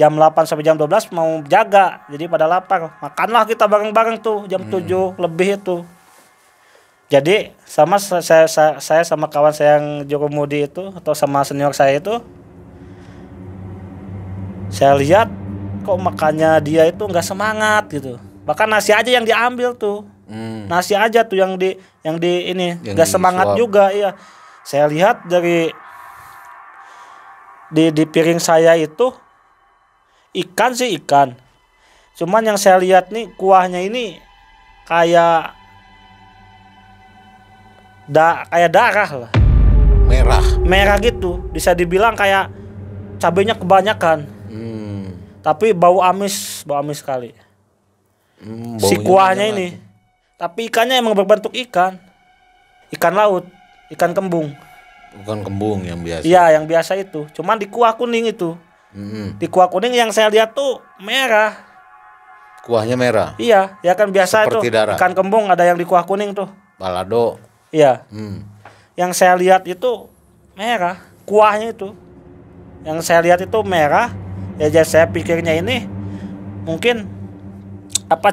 jam 8 sampai jam 12 mau jaga, jadi pada lapar. Makanlah kita bareng-bareng jam 7 lebih itu. Jadi sama saya sama kawan saya yang jurumudi itu, atau sama senior saya itu, saya lihat kok makannya dia itu nggak semangat gitu. Bahkan nasi aja yang diambil nasi aja yang di ini nggak semangat juga. Iya, saya lihat dari di piring saya itu ikan, cuman yang saya lihat nih kuahnya ini kayak darah lah, merah gitu, bisa dibilang kayak cabenya kebanyakan. Tapi bau amis sekali. Si kuahnya ini, tapi ikannya emang berbentuk ikan laut, ikan kembung. Bukan kembung yang biasa. Iya, yang biasa itu. Cuman di kuah kuning itu. Di kuah kuning yang saya lihat tuh merah. Kuahnya merah. Iya, ya kan biasa Seperti itu darah. ikan kembung ada yang di kuah kuning tuh. Balado. Iya. Yang saya lihat itu merah, kuahnya itu. Yang saya lihat itu merah. Ya jadi saya pikirnya ini mungkin apa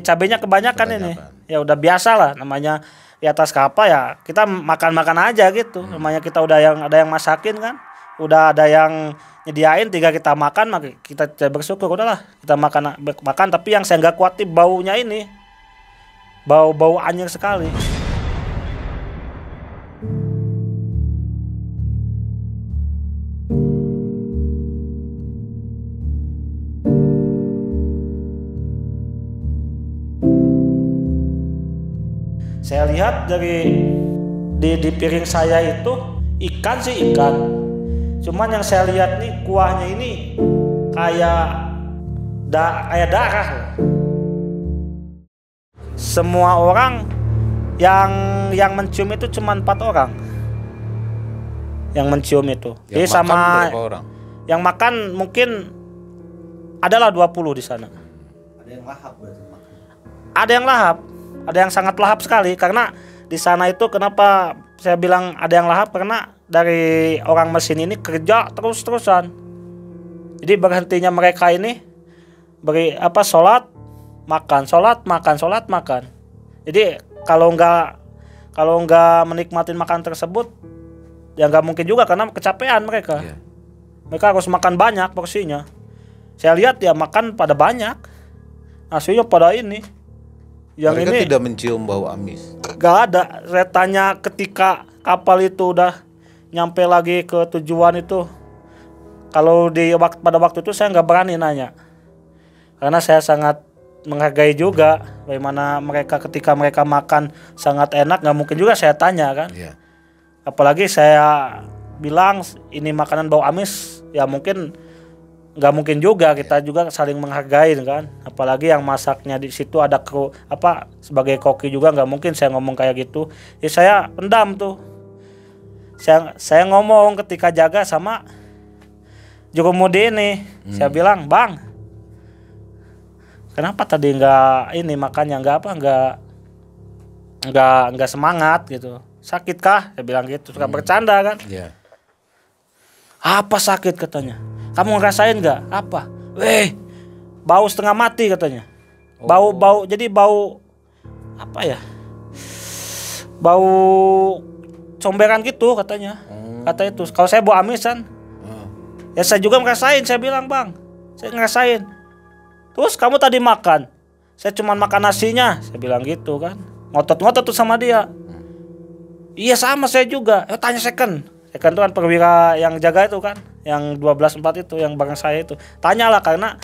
cabenya kebanyakan ini. Ya udah biasa lah namanya di atas kapal ya kita makan aja gitu. Namanya kita udah ada yang masakin kan. Udah ada yang nyediain, tinggal kita makan, maka kita bersyukur udahlah kita makan. Tapi yang saya nggak kuat baunya ini, bau anyir sekali. Saya lihat dari di piring saya itu ikan sih ikan. Cuman yang saya lihat nih kuahnya ini kayak darah. Semua orang yang mencium itu cuma 4 orang. Yang mencium itu. Yang Jadi makan sama berapa orang? yang makan mungkin adalah 20 di sana. Ada yang lahap berarti makan. Ada yang lahap. Ada yang sangat lahap sekali karena di sana itu kenapa saya bilang ada yang lahap karena dari orang mesin ini kerja terus-terusan. Jadi berhentinya mereka ini sholat makan. Jadi kalau nggak menikmati makan tersebut ya nggak mungkin juga karena kecapean mereka. Iya. Mereka harus makan banyak porsinya. Saya lihat ya makan pada banyak. Nasinya pada ini. Yang Mereka ini tidak mencium bau amis. gak ada. Saya tanya ketika kapal itu udah nyampe lagi ke tujuan itu. Kalau pada waktu itu saya nggak berani nanya. Karena saya sangat menghargai juga bagaimana mereka ketika mereka makan sangat enak, nggak mungkin juga saya tanya kan. Iya. Apalagi saya bilang ini makanan bau amis, ya mungkin nggak mungkin juga kita juga saling menghargai kan. Apalagi yang masaknya di situ ada kru sebagai koki juga nggak mungkin saya ngomong kayak gitu. Ya saya pendam tuh. Saya ngomong ketika jaga sama jurumudi ini. Saya bilang, "Bang, kenapa tadi nggak ini makannya nggak semangat gitu? Sakit kah?" Saya bilang gitu. Suka bercanda kan. Iya. "Apa sakit?" katanya. "Kamu ngerasain nggak?" "Apa?" "Weh, bau setengah mati," katanya. Bau jadi bau apa ya? Bau comberan gitu katanya. Kata itu. Kalau saya bau amis kan. Ya saya juga ngerasain, saya bilang, "Bang, saya ngerasain." "Terus kamu tadi makan?" "Saya cuma makan nasinya," saya bilang gitu kan. Ngotot-ngotot tuh sama dia. "Iya sama saya juga." Tanya second itu kan perwira yang jaga itu kan, yang 12-4 itu yang bareng saya itu. Tanyalah karena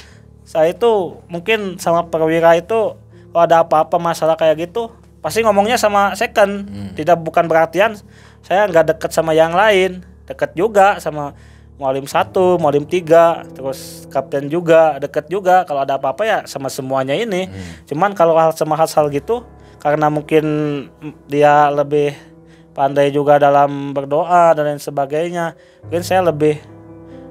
saya itu mungkin sama perwira itu kalau ada apa-apa masalah kayak gitu pasti ngomongnya sama second. Bukan berartian saya nggak deket sama yang lain, deket juga sama Mualim 1, Mualim 3, terus kapten juga deket juga. Kalau ada apa-apa ya sama semuanya ini. Cuman kalau hal gitu karena mungkin dia lebih pandai juga dalam berdoa dan lain sebagainya, mungkin saya lebih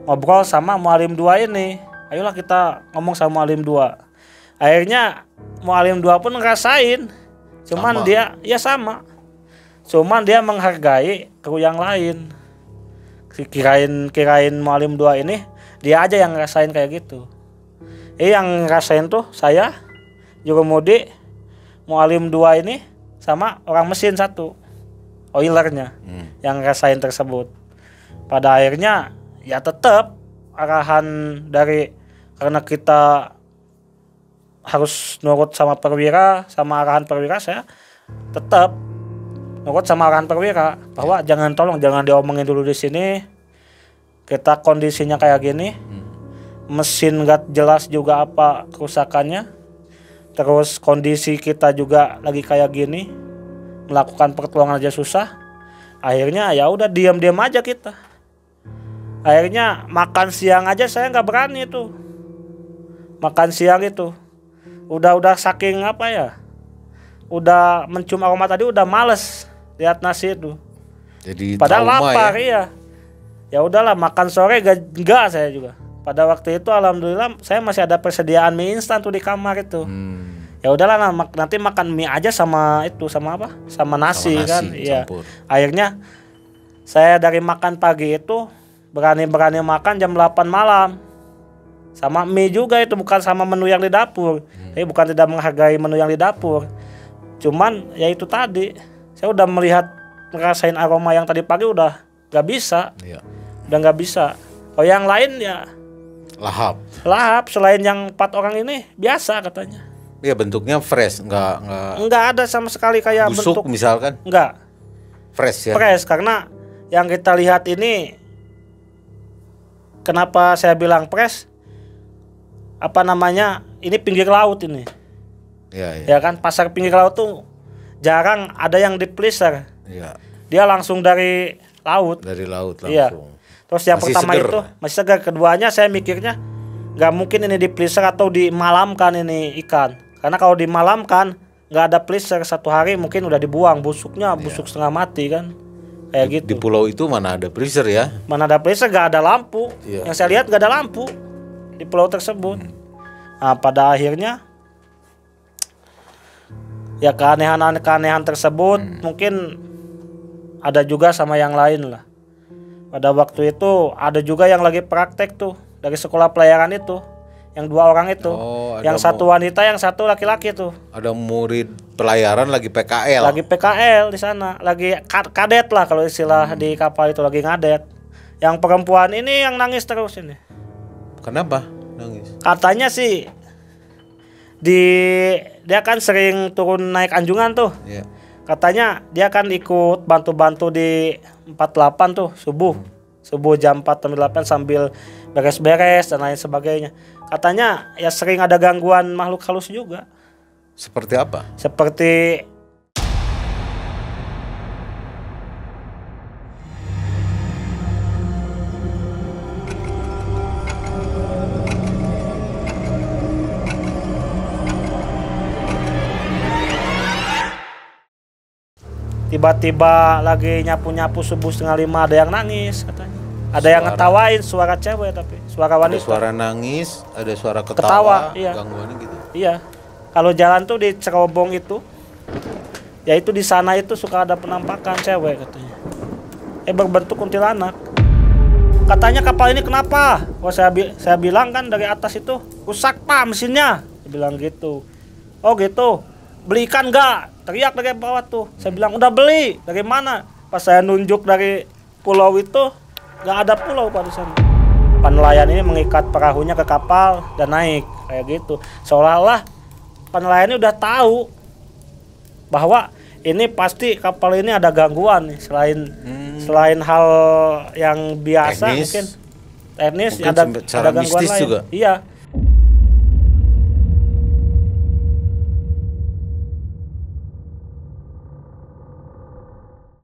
ngobrol sama Mualim 2 ini. Ayolah kita ngomong sama Mualim 2. Akhirnya Mualim 2 pun ngerasain. Cuman Cuman dia menghargai kru yang lain. Kirain Mualim 2 ini dia aja yang ngerasain kayak gitu. Yang ngerasain tuh saya, jurumudi, Mualim 2 ini sama orang mesin 1, oilernya yang ngerasain tersebut. Pada akhirnya ya tetap arahan dari karena kita harus nurut sama perwira, sama arahan perwira, saya tetap nurut sama arahan perwira bahwa jangan diomongin dulu di sini. Kita kondisinya kayak gini, mesin nggak jelas juga apa kerusakannya, terus kondisi kita juga lagi kayak gini, melakukan pertolongan aja susah. Akhirnya ya udah diam-diam aja kita. Akhirnya makan siang aja saya nggak berani tuh. Makan siang itu udah saking udah mencium aroma tadi udah males lihat nasi itu. Jadi Padahal trauma lapar ya. Ya udahlah makan sore enggak saya juga. pada waktu itu alhamdulillah saya masih ada persediaan mie instan tuh di kamar itu. Ya udahlah nanti makan mie aja sama itu sama apa? Sama nasi kan. Iya. Akhirnya saya dari makan pagi itu berani-berani makan jam 8 malam. Sama mie juga itu, bukan sama menu yang di dapur. Jadi bukan tidak menghargai menu yang di dapur. Cuman ya itu tadi, saya udah ngerasain aroma yang tadi pagi udah gak bisa. Iya. Udah gak bisa. Oh yang lain ya lahap selain yang 4 orang ini biasa katanya. Iya bentuknya fresh, enggak ada sama sekali kayak busuk bentuk misalkan. Enggak. Fresh ya. Fresh karena yang kita lihat ini, kenapa saya bilang fresh? Apa namanya? Ini pinggir laut ini. Iya. Ya kan pasar pinggir laut tuh jarang ada yang di freezer. Iya. Dia langsung dari laut. Dari laut langsung. Iya. Terus yang masih pertama seger. itu masih segar. Keduanya saya mikirnya nggak mungkin ini di freezer atau dimalamkan ini ikan. Karena kalau dimalamkan nggak ada freezer 1 hari mungkin udah dibuang, busuknya busuk setengah mati kan. Kayak gitu. Di pulau itu mana ada freezer ya? Mana ada freezer, nggak ada lampu. Iya. Yang saya lihat nggak ada lampu di pulau tersebut. Nah pada akhirnya ya keanehan tersebut mungkin ada juga sama yang lain lah. Pada waktu itu ada juga yang lagi praktek tuh dari sekolah pelayaran itu, yang 2 orang itu, yang 1 wanita, yang 1 laki-laki tuh. Ada murid pelayaran lagi PKL. Lagi PKL di sana, lagi kadet lah kalau istilah di kapal itu, lagi ngadet. Yang perempuan ini yang nangis terus ini. Kenapa nangis? Katanya sih dia kan sering turun naik anjungan tuh. Iya. Katanya dia kan ikut bantu-bantu di 48 tuh subuh jam 4-8 sambil beres-beres dan lain sebagainya. Katanya ya sering ada gangguan makhluk halus juga. Seperti apa? Seperti tiba-tiba lagi nyapu-nyapu subuh 4:30 ada yang nangis katanya. Ada yang ngetawain, suara cewek tapi suara wanita. Ada suara nangis, ada suara ketawa, iya. Gangguannya gitu. Iya. Kalau jalan tuh di cerobong itu, ya itu di sana itu suka ada penampakan cewek katanya. Berbentuk kuntilanak. Katanya kapal ini kenapa? Oh saya bilang kan dari atas itu rusak pak mesinnya. Dia bilang gitu. Oh gitu. Beli ikan enggak? Teriak dari bawah tuh. Saya bilang udah beli. Dari mana? Pas saya nunjuk dari pulau itu, nggak ada pulau pada sana. Penelayan ini mengikat perahunya ke kapal dan naik kayak gitu. Seolah-olah penelayan ini udah tahu bahwa ini pasti kapal ini ada gangguan nih. Selain hal yang biasa teknis, ada gangguan lain. juga. Iya.